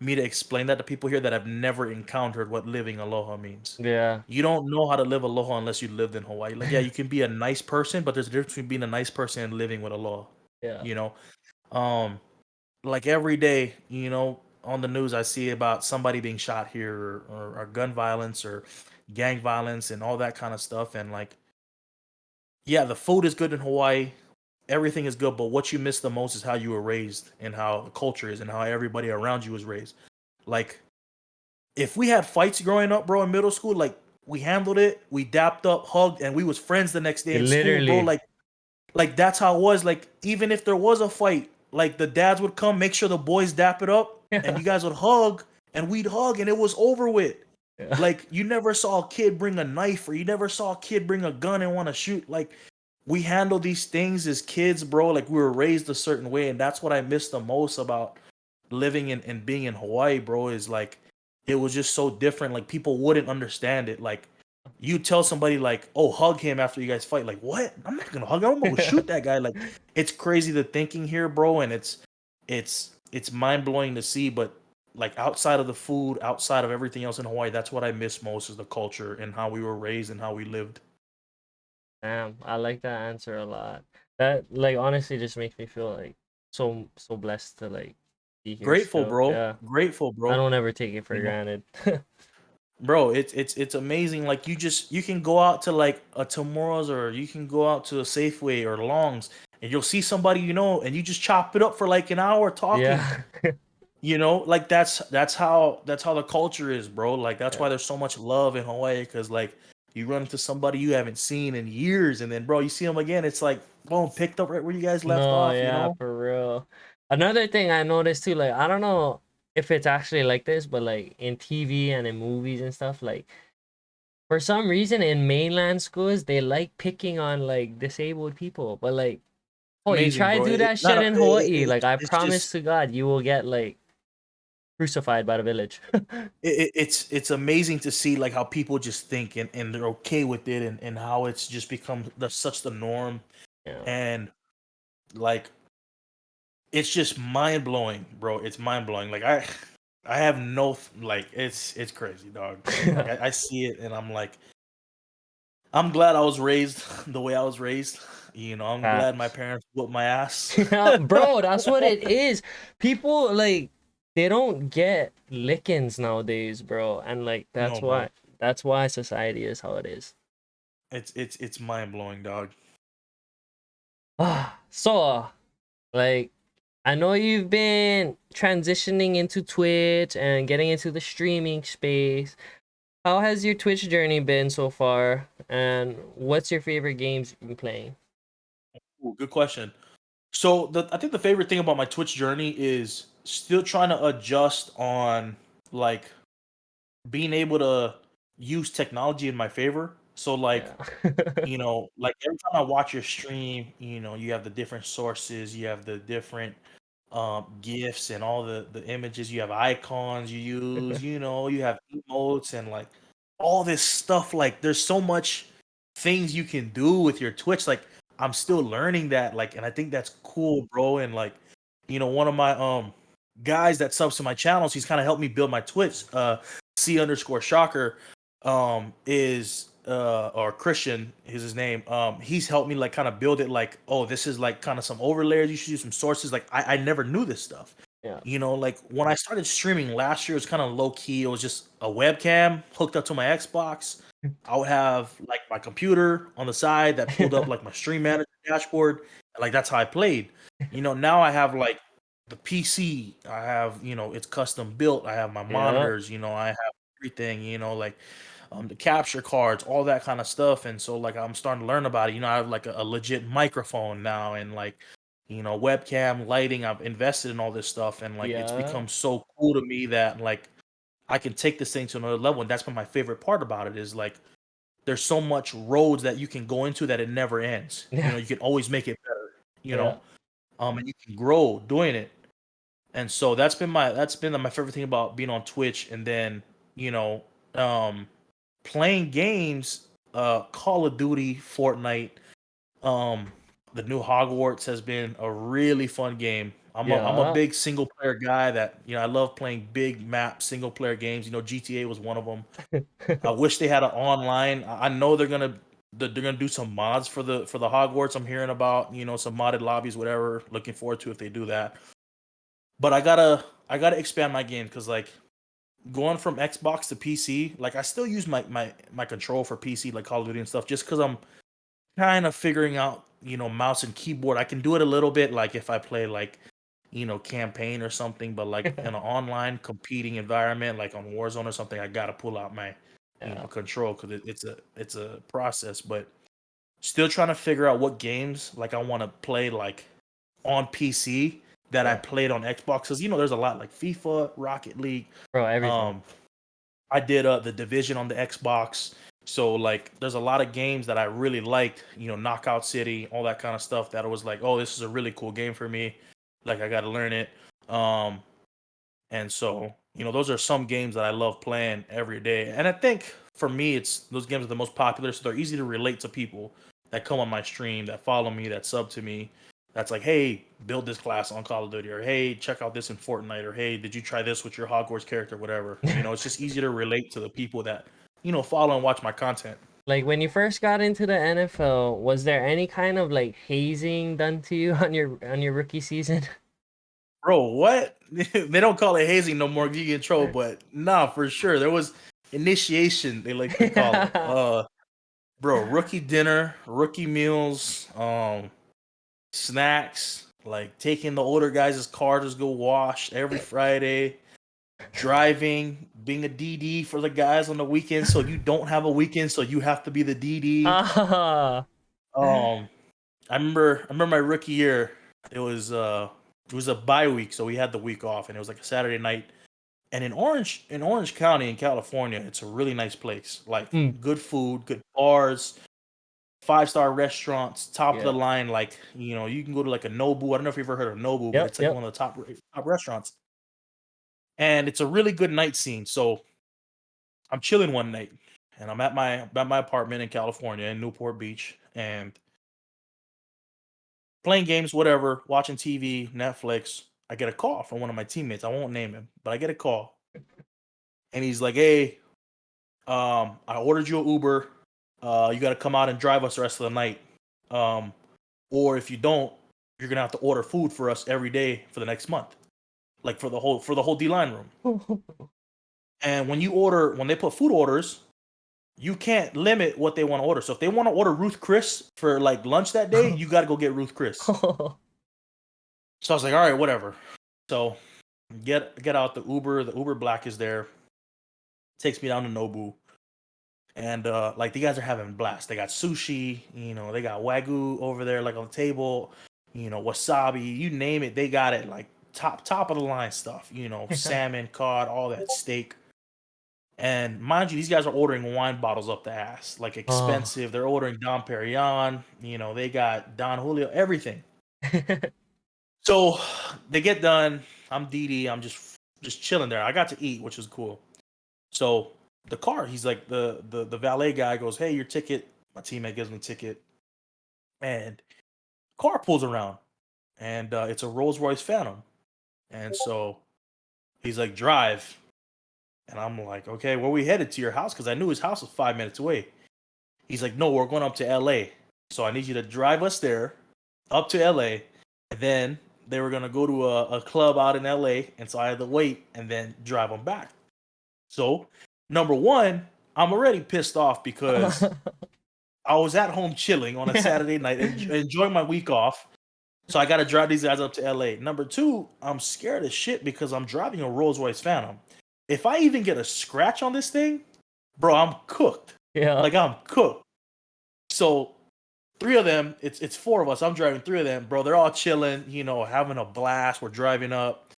me to explain that to people here that have never encountered what living aloha means. Yeah. You don't know how to live aloha unless you lived in Hawaii. Like, yeah, you can be a nice person, but there's a difference between being a nice person and living with aloha. Yeah. You know, um, like every day, you know, on the news, I see about somebody being shot here, or gun violence, or gang violence, and all that kind of stuff. And like, yeah, the food is good in Hawaii. Everything is good, but what you miss the most is how you were raised and how the culture is and how everybody around you was raised. Like, if we had fights growing up, bro, in middle school, like we handled it, we dapped up, hugged, and we was friends the next day in school, bro. Literally. Like that's how it was. Like even if there was a fight, like the dads would come, make sure the boys dap it up, and Yeah. you guys would hug, and we'd hug, and it was over with. Yeah. Like you never saw a kid bring a knife, or you never saw a kid bring a gun and want to shoot. Like we handle these things as kids, bro. Like we were raised a certain way, and that's what I miss the most about living in and being in Hawaii, bro. Is like it was just so different. Like people wouldn't understand it. Like You tell somebody like, "Oh, hug him after you guys fight." Like, what? I'm not gonna hug him. I'm gonna go shoot that guy. Like, it's crazy the thinking here, bro, and it's mind blowing to see. But like outside of the food, outside of everything else in Hawaii, that's what I miss most is the culture and how we were raised and how we lived. Damn, I like that answer a lot. That like honestly just makes me feel like so blessed to like be here Grateful, still. bro. Yeah. Grateful, I bro. don't ever take it for You know, granted. bro, it's amazing. Like you can go out to like a Tomorrow's or you can go out to a Safeway or Long's and you'll see somebody you know and you just chop it up for like an hour talking. Yeah. You know, like that's how the culture is, bro. Like that's why Yeah. there's so much love in Hawaii because like you run into somebody you haven't seen in years and then bro, you see them again, it's like boom, picked up right where you guys left No, off, you yeah, know? for real. Another thing I noticed too, like I don't know if it's actually like this, but like in TV and in movies and stuff, like for some reason in mainland schools they like picking on like disabled people. But like, oh, you Amazing, try to bro. do that Not shit a, in Hawaii, it, like I it's promise just to God you will get like crucified by the village. it's amazing to see like how people just think and they're okay with it and how it's just become such the norm Yeah. and like it's just mind blowing, bro. It's mind blowing. Like I have no like it's crazy, dog. Like I see it and I'm like I'm glad I was raised the way I was raised. You know, I'm glad my Facts. parents whooped my ass. Yeah, bro, that's what it is. People like they don't get lickings nowadays, bro. And like No, bro. that's why society is how it is. It's mind blowing, dog. So, like I know you've been transitioning into Twitch and getting into the streaming space. How has your Twitch journey been so far? And what's your favorite games you've been playing? Ooh, good question. So I think the favorite thing about my Twitch journey is still trying to adjust on like being able to use technology in my favor. So like, Yeah. you know, like every time I watch your stream, you know, you have the different sources, you have the different gifs and all the images, you have icons you use, you know, you have emotes and like all this stuff. Like there's so much things you can do with your Twitch. Like I'm still learning that, like, and I think that's cool, bro. And like, you know, one of my guys that subs to my channels, he's kind of helped me build my Twitch. C underscore shocker is or Christian is his name. He's helped me like kind of build it like, oh, this is like kind of some overlayers. You should use some sources. Like I never knew this stuff. Yeah. You know, like when I started streaming last year, it was kind of low key. It was just a webcam hooked up to my Xbox. I would have like my computer on the side that pulled up like my stream manager dashboard. And, like that's how I played. You know, now I have like the PC. I have, you know, it's custom built. I have my Yeah. monitors, you know, I have everything, you know, like the capture cards, all that kind of stuff. And so like I'm starting to learn about it. You know, I have like a legit microphone now and like, you know, webcam, lighting. I've invested in all this stuff and like it's Yeah. become so cool to me that like I can take this thing to another level. And that's been my favorite part about it is like there's so much roads that you can go into that it never ends. You Yeah. know, you can always make it better, you Yeah. know. And you can grow doing it. And so that's been my favorite thing about being on Twitch and then, you know, playing games, Call of Duty, Fortnite, um, the new Hogwarts has been a really fun game. I'm a Yeah. big single player guy that you know I love playing big map single player games. You know GTA was one of them. I wish they had an online. I know they're gonna do some mods for the Hogwarts. I'm hearing about you know some modded lobbies, whatever. Looking forward to if they do that. But I gotta expand my game because like going from Xbox to PC, like I still use my control for PC like Call of Duty and stuff just because I'm kind of figuring out, you know, mouse and keyboard. I can do it a little bit, like if I play like, you know, campaign or something, but like in an online competing environment, like on Warzone or something, I gotta pull out my, you Yeah. know, control because it's a process. But still trying to figure out what games like I want to play like on PC that I Yeah. played on Xbox. Because you know, there's a lot like FIFA, Rocket League. Bro, everything. Um, I did the Division on the Xbox. So like there's a lot of games that I really liked, you know, Knockout City, all that kind of stuff that I was like, oh, this is a really cool game for me. Like I got to learn it. And so, you know, those are some games that I love playing every day. And I think for me, those games are the most popular, so they're easy to relate to people that come on my stream, that follow me, that sub to me. That's like, hey, build this class on Call of Duty, or hey, check out this in Fortnite, or hey, did you try this with your Hogwarts character, whatever. It's just easy to relate to the people that follow and watch my content. Like when you first got into the NFL, was there any kind of like hazing done to you on your rookie season? Bro, what? They don't call it hazing no more. You get in trouble, but nah, for sure there was initiation. They like to call it. Bro, rookie dinner, rookie meals, snacks, like taking the older guys' cars to go wash every Friday, driving, being a DD for the guys on the weekend, so you don't have a weekend, so you have to be the DD. I remember my rookie year. It was a bye week, so we had the week off, and it was like a Saturday night. And in Orange County in California, it's a really nice place. Like good food, good bars, 5-star restaurants, top of the line. Like you can go to like a Nobu. I don't know if you've ever heard of Nobu, but it's like one of the top restaurants. And it's a really good night scene. So I'm chilling one night, and I'm at my apartment in California in Newport Beach, and playing games, whatever, watching TV, Netflix. I get a call from one of my teammates. I won't name him, but I get a call, and he's like, "Hey, I ordered you an Uber. You got to come out and drive us the rest of the night. Or if you don't, you're gonna have to order food for us every day for the next month, like for the whole D-line room." And when they put food orders, you can't limit what they want to order. So if they want to order Ruth Chris for like lunch that day, you got to go get Ruth Chris. So I was like, all right, whatever. So get out the Uber. The Uber Black is there. Takes me down to Nobu. And like the guys are having blast. They got sushi, they got Wagyu over there like on the table, wasabi, you name it, they got it, like top of the line stuff, salmon, cod, all that, steak. And mind you, these guys are ordering wine bottles up the ass, like expensive. They're ordering Dom Perignon, they got Don Julio, everything. So they get done. I'm DD. I'm just chilling there. I got to eat, which was cool. So the car, he's like the valet guy goes, "Hey, your ticket." My teammate gives me a ticket, and car pulls around, and it's a Rolls Royce Phantom. And so he's like, "Drive." And I'm like, "Okay, where we headed? To your house?" Because I knew his house was 5 minutes away. He's like, "No, we're going up to LA. So I need you to drive us there, up to LA. And then they were gonna go to a club out in LA, and so I had to wait and then drive them back." So number one, I'm already pissed off because I was at home chilling on a Saturday night, enjoying my week off. So I got to drive these guys up to LA. Number two, I'm scared as shit because I'm driving a Rolls Royce Phantom. If I even get a scratch on this thing, bro, I'm cooked. Yeah. Like I'm cooked. So 3 of them, it's 4 of us. I'm driving 3 of them, bro. They're all chilling, having a blast. We're driving up.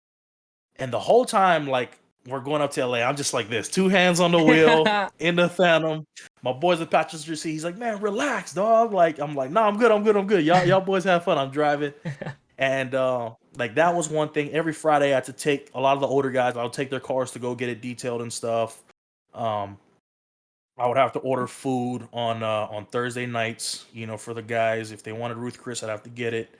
And the whole time, like, we're going up to LA, I'm just like this, 2 hands on the wheel in the Phantom. My boy's in the passenger seat. He's like, "Man, relax, dog." Like, I'm like, "Nah, I'm good. Y'all boys have fun. I'm driving." And like that was one thing. Every Friday, I had to take a lot of the older guys. I would take their cars to go get it detailed and stuff. I would have to order food on Thursday nights, for the guys. If they wanted Ruth Chris, I'd have to get it.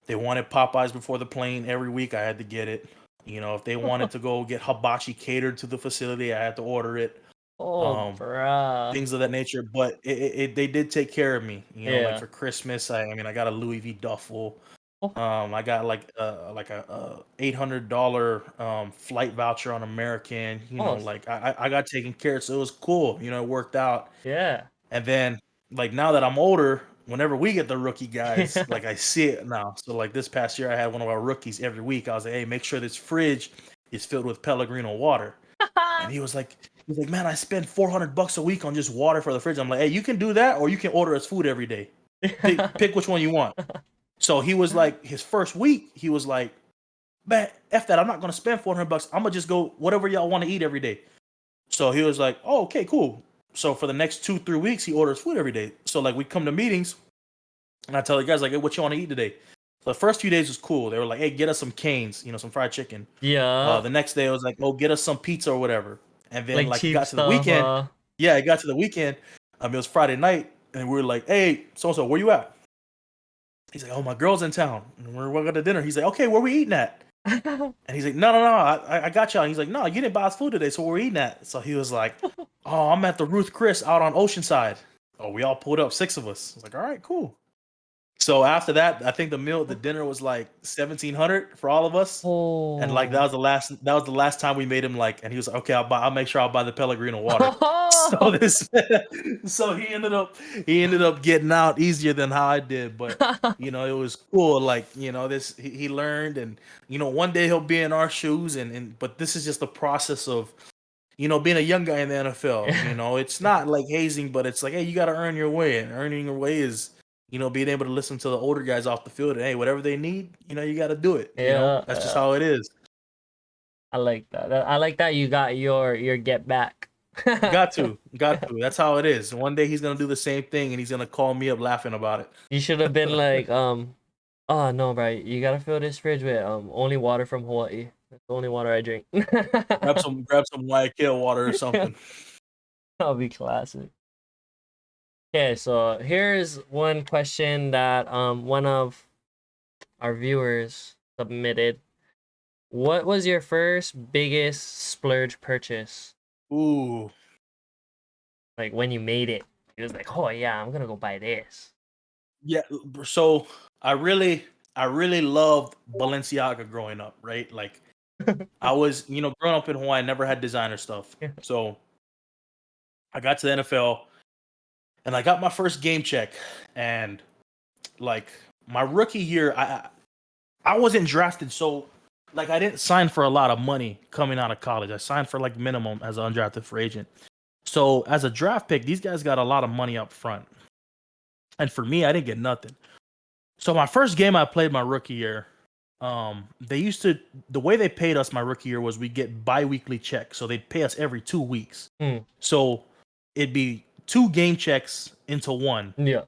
They wanted Popeyes before the plane every week. I had to get it. If they wanted to go get hibachi catered to the facility, I had to order it. Bruh. Things of that nature. But they did take care of me. Like for Christmas, I got a Louis V duffel. I got like a $800 flight voucher on American. Like I got taken care of, so it was cool. It worked out. Yeah. And then like now that I'm older, whenever we get the rookie guys, like I see it now. So like this past year, I had one of our rookies every week. I was like, "Hey, make sure this fridge is filled with Pellegrino water." And he was like, "Man, I spend $400 a week on just water for the fridge." I'm like, "Hey, you can do that, or you can order us food every day. Pick which one you want." So he was like, his first week, he was like, "Man, F that. I'm not gonna spend $400. I'm gonna just go whatever y'all want to eat every day." So he was like, "Oh, okay, cool." So for the next 2-3 weeks, he orders food every day. So like we come to meetings, and I tell the guys like, "Hey, what you want to eat today?" So the first few days was cool. They were like, "Hey, get us some canes, some fried chicken." Yeah. The next day I was like, "Oh, get us some pizza or whatever." And then like cheap got to the stuff, weekend, Yeah, it got to the weekend. It was Friday night, and we were like, "Hey, so where you at?" He's like, "Oh, my girl's in town, and we're going to dinner." He's like, "Okay, where we eating at?" And he's like, "No, I got y'all." And he's like, "No, you didn't buy us food today, so where we eating at?" So he was like, "Oh, I'm at the Ruth Chris out on Oceanside." Oh, we all pulled up, 6 of us. I was like, "All right, cool." So after that, I think the dinner was like 1,700 for all of us. And like Oh. that was the last time we made him like, and he was like, "Okay, I'll make sure I'll buy the Pellegrino water." So this, so he ended up getting out easier than how I did, but it was cool. Like this he learned, and one day he'll be in our shoes, and but this is just the process of being a young guy in the NFL. It's not like hazing, but it's like, hey, you got to earn your way, and earning your way is being able to listen to the older guys off the field, and hey, whatever they need, you got to do it. Yeah, That's just how it is. I like that. I like that you got your get back. Got to. That's how it is. One day he's gonna do the same thing, and he's gonna call me up laughing about it. You should have been like, oh no, bro, you gotta fill this fridge with only water from Hawaii. That's the only water I drink. Grab some white kale water or something. That'll be classic. Okay, so here's one question that one of our viewers submitted. What was your first biggest splurge purchase? Ooh. Like when you made it, it was like, oh yeah, I'm gonna go buy this. Yeah, so I really loved Balenciaga growing up, right? Like I was, growing up in Hawaii, I never had designer stuff. So I got to the NFL and I got my first game check, and like my rookie year, I wasn't drafted, so like I didn't sign for a lot of money coming out of college. I signed for like minimum as an undrafted free agent. So as a draft pick, these guys got a lot of money up front. And for me, I didn't get nothing. So my first game I played my rookie year, the way they paid us my rookie year was we get bi-weekly checks. So they'd pay us every 2 weeks. So it'd be 2 game checks into one. Yeah.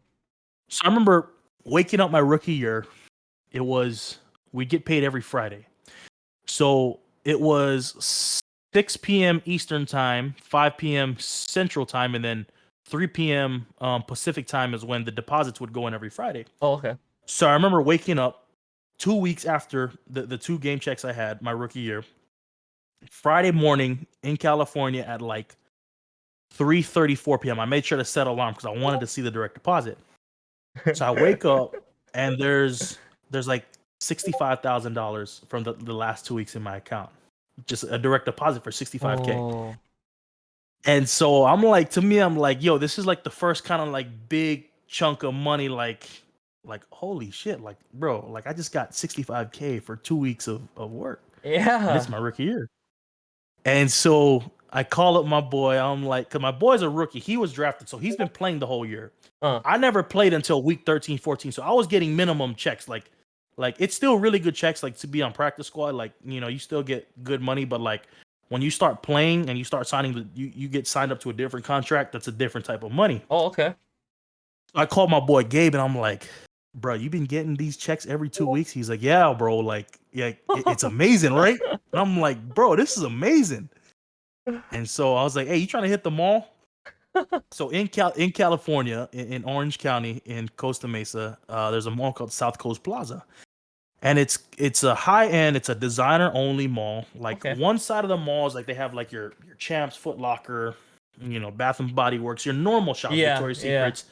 So I remember waking up my rookie year, we'd get paid every Friday. So it was 6 p.m. Eastern time, 5 p.m. Central time, and then 3 p.m. Pacific time is when the deposits would go in every Friday. Oh, okay. So I remember waking up 2 weeks after the 2 game checks I had my rookie year, Friday morning in California at like 3:34 p.m. I made sure to set an alarm because I wanted to see the direct deposit. So I wake up and there's like $65,000 from the last 2 weeks in my account, just a direct deposit for $65K. Oh. And so I'm like, yo, this is like the first kind of like big chunk of money, like holy shit, like bro, like I just got $65K for 2 weeks of work. Yeah. And it's my rookie year. And so I call up my boy. I'm like, because my boy's a rookie. He was drafted, so he's been playing the whole year. I never played until week 13, 14. So I was getting minimum checks. Like it's still really good checks, like to be on practice squad. Like, you still get good money, but like when you start playing and you start signing, you get signed up to a different contract. That's a different type of money. Oh, okay. I called my boy Gabe and I'm like, bro, you been getting these checks every 2 weeks? He's like, yeah, bro. Like, yeah, it's amazing, right? And I'm like, bro, this is amazing. And so I was like, hey, you trying to hit the mall? So in California, in Orange County, in Costa Mesa, there's a mall called South Coast Plaza. And it's a high end, it's a designer only mall. Like one side of the mall is like they have like your Champs, Foot Locker, Bath and Body Works, your normal shops, Victoria's Secrets.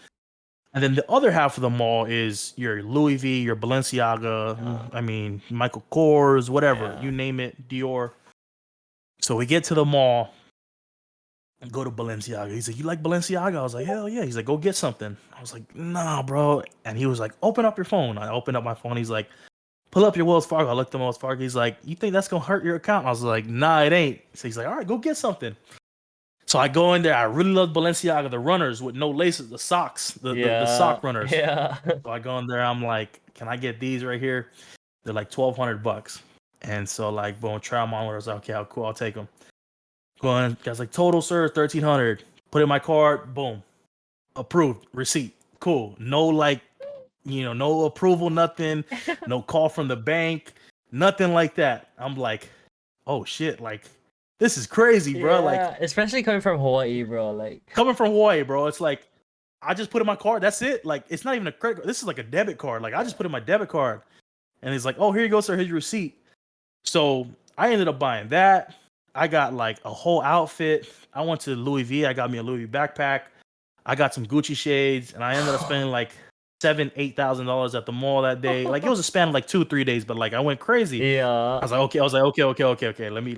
And then the other half of the mall is your Louis V, your Balenciaga, I mean, Michael Kors, whatever, you name it, Dior. So we get to the mall and go to Balenciaga. He's like, you like Balenciaga? I was like, hell yeah. He's like, go get something. I was like, nah, bro. And he was like, open up your phone. I opened up my phone. He's like, pull up your Wells Fargo. I looked at Wells Fargo. He's like, you think that's going to hurt your account? I was like, nah, it ain't. So he's like, all right, go get something. So I go in there. I really love Balenciaga, the runners with no laces, the socks, the sock runners. Yeah. So I go in there. I'm like, can I get these right here? They're like $1,200. And so like, boom, try them on. I was like, okay, cool, I'll take them. Going, guys like, total, sir, $1,300. Put in my card. Boom, approved. Receipt. Cool. No like, no approval, nothing. No call from the bank, nothing like that. I'm like, oh shit, like this is crazy, bro. Like Yeah, especially coming from Hawaii, bro. Like, coming from Hawaii, bro. It's like I just put in my card. That's it. Like it's not even a credit card. This is like a debit card. Like I just put in my debit card, and he's like, "Oh, here you go, sir. Here's your receipt." So I ended up buying that. I got like a whole outfit. I went to Louis V. I got me a Louis V backpack. I got some Gucci shades, and I ended up spending like $7,000-8,000 at the mall that day. Like it was a span of like 2-3 days, but like I went crazy. yeah, I was like, okay. I was like, okay. Let I me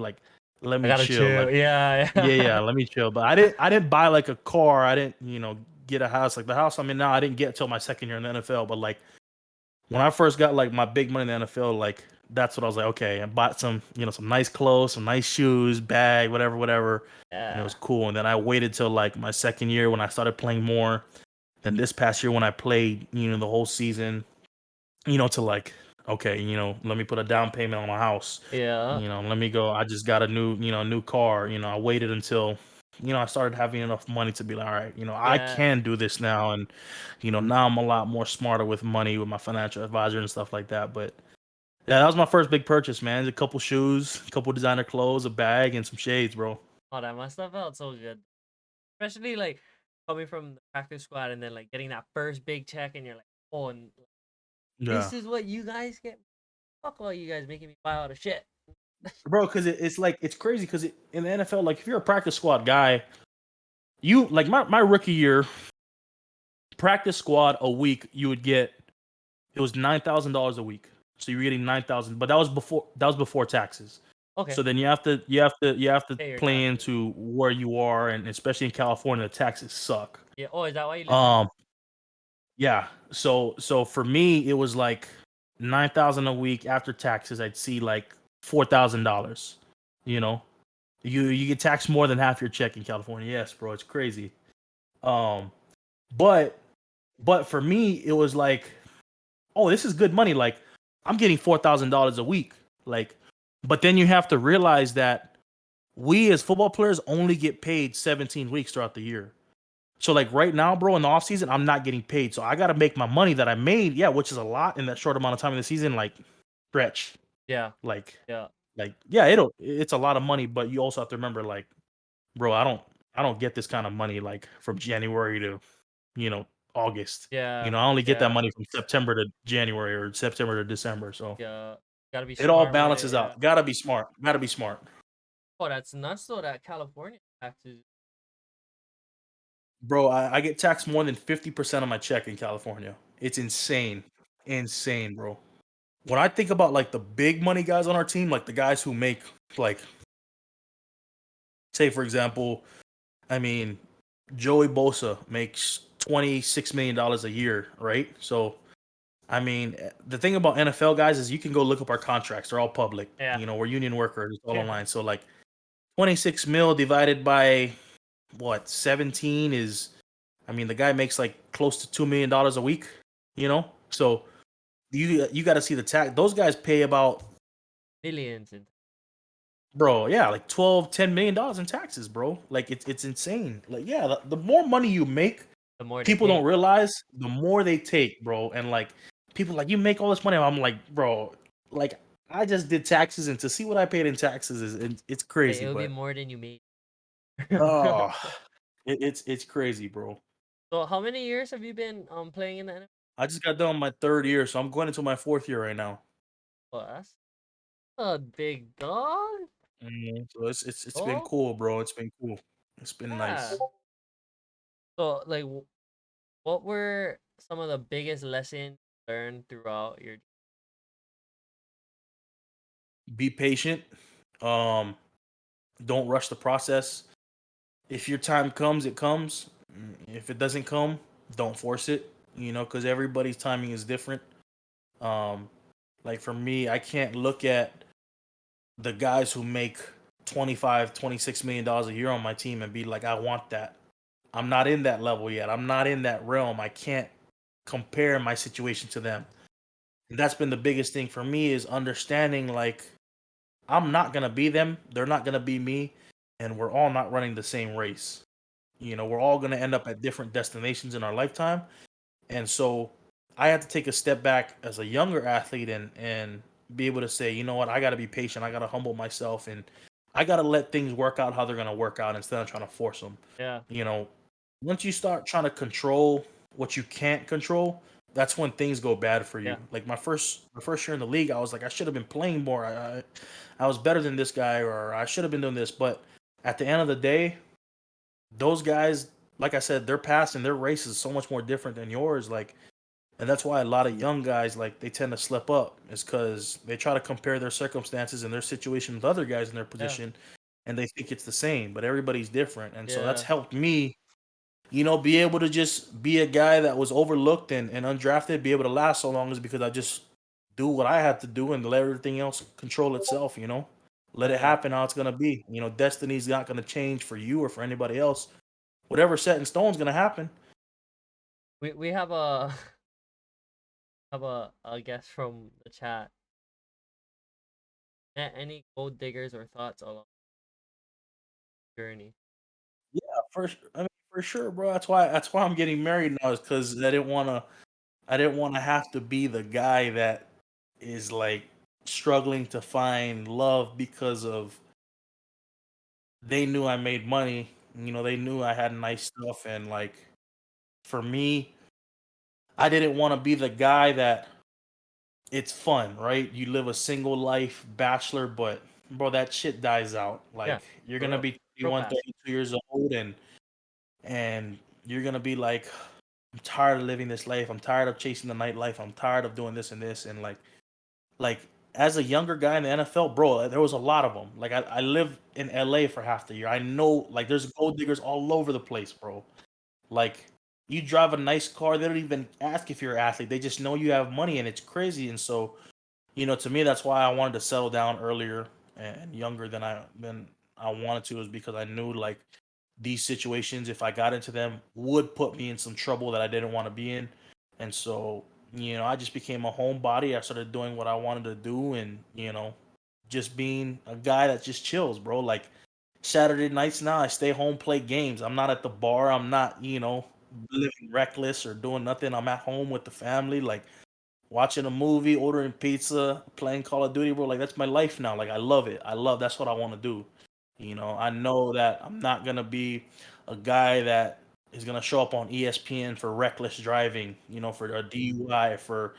gotta chill. chill. Like, Yeah, yeah. Let me chill. But I didn't buy like a car. I didn't, get a house. Like the house I'm in now, I didn't get till my second year in the NFL. But like when I first got like my big money in the NFL, like that's what I was like, okay. I bought some, some nice clothes, some nice shoes, bag, whatever, and it yeah, was cool. And then I waited till like my second year when I started playing more. Then this past year when I played, the whole season, to like, okay, let me put a down payment on a house. yeah, Let me go. I just got a new car. I waited until, I started having enough money to be like, all right, I yeah. can do this now. And, now I'm a lot more smarter with money with my financial advisor and stuff like that. But yeah, that was my first big purchase, man. A couple shoes, a couple designer clothes, a bag, and some shades, bro. Oh, that must have felt so good, especially like coming from the practice squad and then like getting that first big check, and you're like, oh, and Yeah. this is what you guys get. Fuck all you guys making me buy all the shit. Bro, because it's like it's crazy because in the NFL, like if you're a practice squad guy, you like my rookie year, practice squad a week, you would get it was $9,000 a week. So you're getting 9,000, but that was before taxes. Okay, So then you have to pay your play taxes. into where you are, and especially in California, the taxes suck. Yeah. Oh, is that why you live in? Um, yeah. So for me, it was like 9,000 a week after taxes. I'd see like $4,000. You know, you get taxed more than half your check in California. Yes, bro, it's crazy. Um, but but for me, it was like, oh, this is good money. Like I'm getting $4,000 a week. Like, but then you have to realize that we as football players only get paid 17 weeks throughout the year. So like right now, bro, in the off season, I'm not getting paid. So I got to make my money that I made, yeah, which is a lot in that short amount of time in the season, like stretch. Yeah, Like yeah, yeah, it's a lot of money, but you also have to remember, like, bro, I don't get this kind of money like from January to, August. yeah, I only get that yeah, money from September to January or September to December. So yeah. Gotta be it all smart with it. balances Yeah. out. Gotta be smart. Gotta be smart. Oh, that's nuts though. That California taxes. Bro, I get taxed more than 50% of my check in California. It's insane. Insane, bro. When I think about like the big money guys on our team, like the guys who make like, say for example, I mean, Joey Bosa makes $26 million a year, right? So I mean, the thing about NFL guys is you can go look up our contracts. They're all public. Yeah. We're union workers. It's all Yeah. online. So like 26 mil divided by what 17 is, I mean, the guy makes like close to $2 million a week, So you got to see the tax. Those guys pay about, Millions and bro, yeah, like 12-10 million dollars in taxes, bro. Like it's insane. Like yeah, the more money you make, the more they people don't take. realize the more they take, bro. And like people like, you make all this money. I'm like, bro, like I just did taxes, and to see what I paid in taxes it's Hey, crazy. it'll be But more than you made. oh, it's crazy, bro. So how many years have you been playing in the NFL? I just got done my third year, so I'm going into my fourth year right now. Oh, that's a big dog. So it's been Oh, cool, bro. It's been cool. It's been yeah. nice. So like, what were some of the biggest lessons you learned throughout your? Be patient. Um, don't rush the process. If your time comes, it comes. If it doesn't come, don't force it. Because everybody's timing is different. Um, like for me, I can't look at the guys who make 25-26 million dollars a year on my team and be like, I want that. I'm not in that level yet. I'm not in that realm. I can't compare my situation to them. And that's been the biggest thing for me is understanding like I'm not gonna be them. They're not gonna be me, and we're all not running the same race. We're all gonna end up at different destinations in our lifetime, and so I had to take a step back as a younger athlete and be able to say, you know what, I got to be patient. I got to humble myself, and I gotta let things work out how they're gonna work out instead of trying to force them. Yeah. You know, once you start trying to control what you can't control, that's when things go bad for you. Yeah. Like my first year in the league, I was like, I should have been playing more. I was better than this guy, or I should have been doing this. But at the end of the day, those guys, like I said, their past and their race is so much more different than yours. Like, and that's why a lot of young guys like they tend to slip up, is because they try to compare their circumstances and their situation with other guys in their Yeah. position, and they think it's the same, but everybody's different. And so that's Yeah. helped me, be able to just be a guy that was overlooked and undrafted, be able to last so long, is because I just do what I had to do and let everything else control itself. Let it Yeah. happen how it's gonna be. Destiny's not gonna change for you or for anybody else. Whatever's set in stone is gonna happen. We have a have a guest from the chat. Any gold diggers or thoughts along the journey? Yeah, for sure, bro. That's why I'm getting married now, is because I didn't wanna have to be the guy that is like struggling to find love because of they knew I made money. They knew I had nice stuff, and like for me, I didn't want to be the guy that it's fun, right? You live a single life, bachelor, but bro, that shit dies out. Yeah. Like you're For gonna real. be Real 31, fast. 32 years old, and you're gonna be like, I'm tired of living this life. I'm tired of chasing the nightlife. I'm tired of doing this and this. And like as a younger guy in the NFL, bro, there was a lot of them. Like I lived in LA for half the year. I know like there's gold diggers all over the place, bro. Like you drive a nice car, they don't even ask if you're an athlete. They just know you have money, and it's crazy. And so, to me, that's why I wanted to settle down earlier and younger than I wanted to, is because I knew like these situations, if I got into them, would put me in some trouble that I didn't want to be in. And so, I just became a homebody. I started doing what I wanted to do, and just being a guy that just chills, bro. Like Saturday nights now, I stay home, play games. I'm not at the bar. I'm not, living reckless or doing nothing. I'm at home with the family, like watching a movie, ordering pizza, playing Call of Duty, bro. Like that's my life now. Like I love it. That's what I want to do. I know that I'm not gonna be a guy that is gonna show up on ESPN for reckless driving, for a DUI, for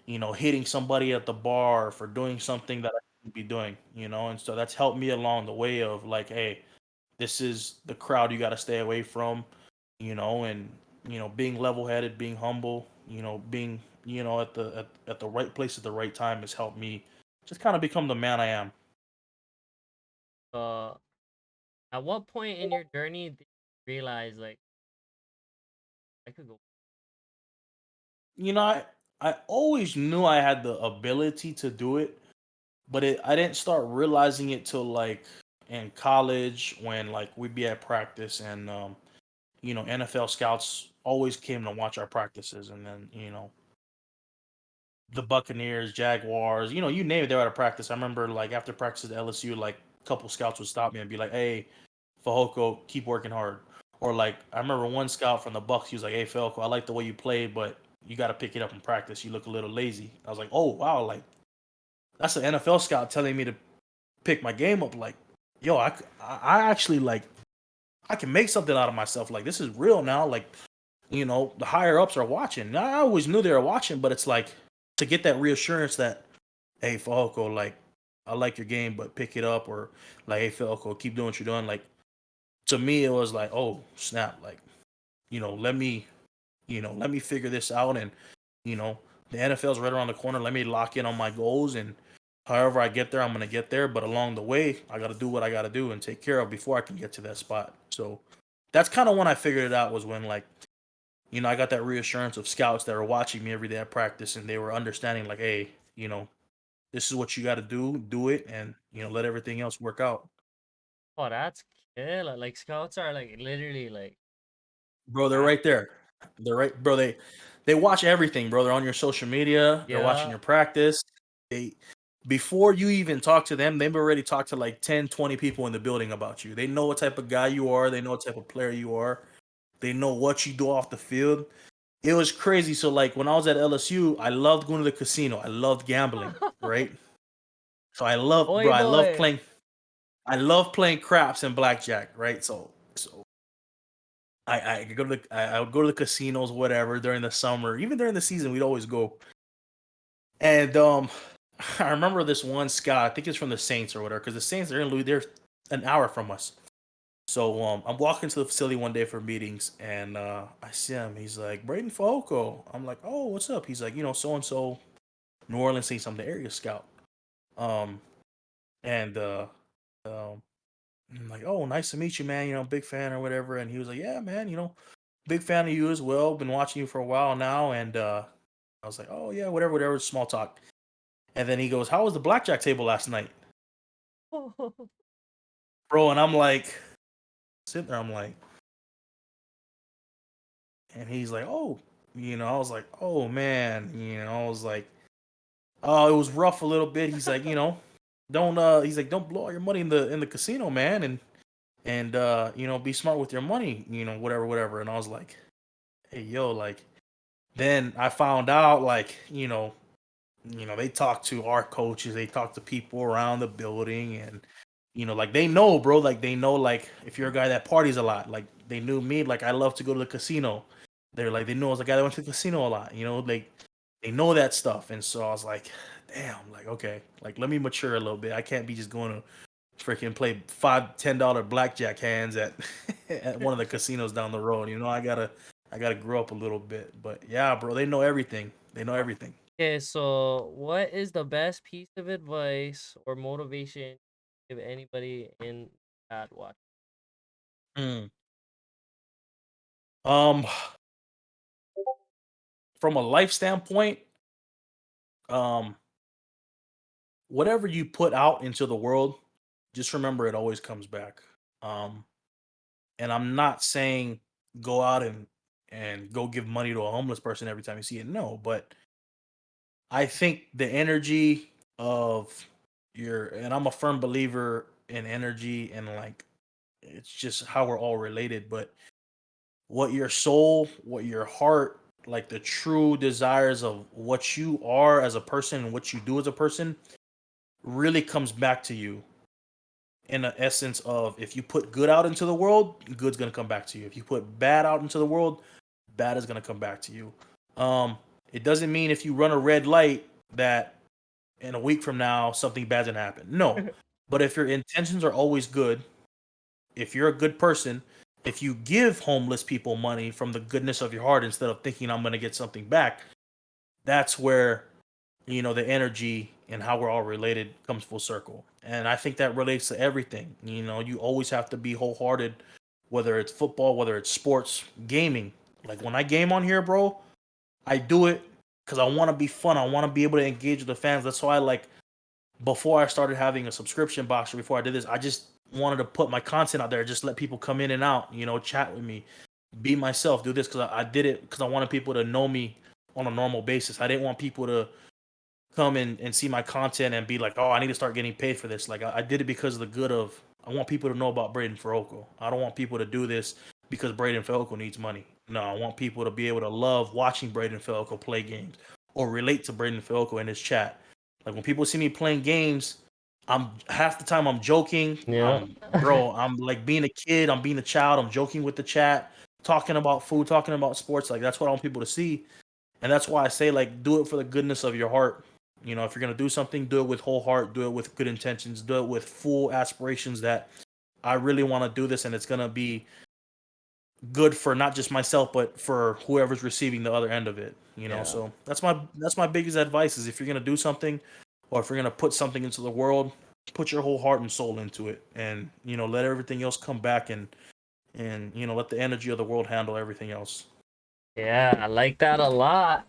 hitting somebody at the bar, for doing something that I shouldn't be doing. And so that's helped me along the way of like, hey, this is the crowd you got to stay away from, and being level-headed, being humble, being at the right place at the right time has helped me just kind of become the man I am. Uh, at what point in your journey did you realize like I could go? I always knew I had the ability to do it, but I didn't start realizing it till like in college, when like we'd be at practice, and NFL scouts always came to watch our practices, and then the Buccaneers, Jaguars, you name it, they were at a practice. I remember like after practice at LSU, like a couple scouts would stop me and be like, "Hey, Fehoko, keep working hard." Or like I remember one scout from the Bucks, he was like, "Hey, Fehoko, I like the way you played, but you got to pick it up in practice. You look a little lazy." I was like, "Oh wow, like that's an NFL scout telling me to pick my game up." Like, yo, I actually like I can make something out of myself. Like this is real now. Like the higher ups are watching. Now, I always knew they were watching, but it's like to get that reassurance that, hey, Falco, like, I like your game, but pick it up, or like, hey, Falco, keep doing what you're doing. Like, to me, it was like, oh, snap. Like, let me, let me figure this out. And, you know, the NFL's right around the corner. Let me lock in on my goals. And however I get there, I'm going to get there. But along the way, I got to do what I got to do and take care of before I can get to that spot. So that's kind of when I figured it out, was when, like, I got that reassurance of scouts that were watching me every day at practice, and they were understanding, like, hey, this is what you got to do it, and let everything else work out. Oh, that's killer. Like scouts are like literally like Bro, they're right active. there. They're right, bro. They watch everything, bro. They're on your social media. They're watching Yeah. your practice. They Before you even talk to them, they've already talked to like 10, 20 people in the building about you. They know what type of guy you are. They know what type of player you are. They know what you do off the field. It was crazy. So like when I was at LSU, I loved going to the casino. I loved gambling, right? So I love, bro. Oy I love boy. playing. I love playing craps and blackjack, right? So I would go to the casinos, whatever, during the summer, even during the season, we'd always go. And I remember this one scout, I think it's from the Saints or whatever, because the Saints are in Louis, they're an hour from us. So I'm walking to the facility one day for meetings, and I see him. He's like, Breiden Fehoko. I'm like, oh, what's up? He's like, so and so, New Orleans Saints. I'm the area scout. Um, and I'm like, oh, nice to meet you, man. Big fan or whatever. And he was like, yeah, man. Big fan of you as well. Been watching you for a while now. And I was like, oh yeah, whatever. Small talk. And then he goes, how was the blackjack table last night, bro? And I'm like, sitting there. I'm like, and he's like, oh, I was like, oh man, I was like, oh, it was rough a little bit. He's like, don't he's like, don't blow all your money in the casino, man, and be smart with your money, whatever. And I was like, hey, yo, like, then I found out, like, they talk to our coaches, they talk to people around the building, and like they know, bro, like they know, like if you're a guy that parties a lot, like they knew me, like I love to go to the casino. They're like, they know I was a guy that went to the casino a lot, like they know that stuff. And so I was like, damn, like, okay, like let me mature a little bit. I can't be just going to freaking play $5-10 blackjack hands at at one of the casinos down the road. I gotta grow up a little bit. But yeah, bro, they know everything. They know everything. Okay, so what is the best piece of advice or motivation you give anybody in that watch? Mm. Um, from a life standpoint, um, whatever you put out into the world, just remember it always comes back. Um, and I'm not saying go out and go give money to a homeless person every time you see it. No, but I think the energy of and I'm a firm believer in energy, and like it's just how we're all related, but what your soul, what your heart, like the true desires of what you are as a person and what you do as a person really comes back to you in the essence of, if you put good out into the world, good's gonna come back to you. If you put bad out into the world, bad is gonna come back to you. It doesn't mean if you run a red light that in a week from now something bad's gonna happen. No. But if your intentions are always good, if you're a good person, if you give homeless people money from the goodness of your heart instead of thinking I'm gonna get something back, that's where the energy and how we're all related comes full circle. And I think that relates to everything. You always have to be wholehearted, whether it's football, whether it's sports, gaming. Like when I game on here, bro, I do it because I want to be fun. I want to be able to engage with the fans. That's why, like, before I started having a subscription box, or before I did this, I just wanted to put my content out there, just let people come in and out, chat with me, be myself, do this, because I did it because I wanted people to know me on a normal basis. I didn't want people to come and see my content and be like, oh, I need to start getting paid for this. Like, I did it because of the good of, I want people to know about Breiden Fehoko. I don't want people to do this because Breiden Fehoko needs money. No, I want people to be able to love watching Breiden Fehoko play games or relate to Breiden Fehoko in his chat. Like when people see me playing games, I'm half the time I'm joking. Yeah. I'm like being a kid, I'm being a child, I'm joking with the chat, talking about food, talking about sports. Like that's what I want people to see. And that's why I say, like, do it for the goodness of your heart. If you're gonna do something, do it with whole heart, do it with good intentions, do it with full aspirations that I really want to do this, and it's gonna be good for not just myself, but for whoever's receiving the other end of it. Yeah. So that's my biggest advice is, if you're gonna do something, or if you're gonna put something into the world, put your whole heart and soul into it, and let everything else come back, and let the energy of the world handle everything else. Yeah, I like that a lot.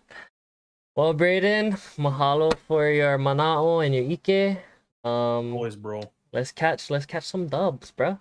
Well, Breiden, mahalo for your manao and your ike. Always, bro. Let's catch some dubs, bro.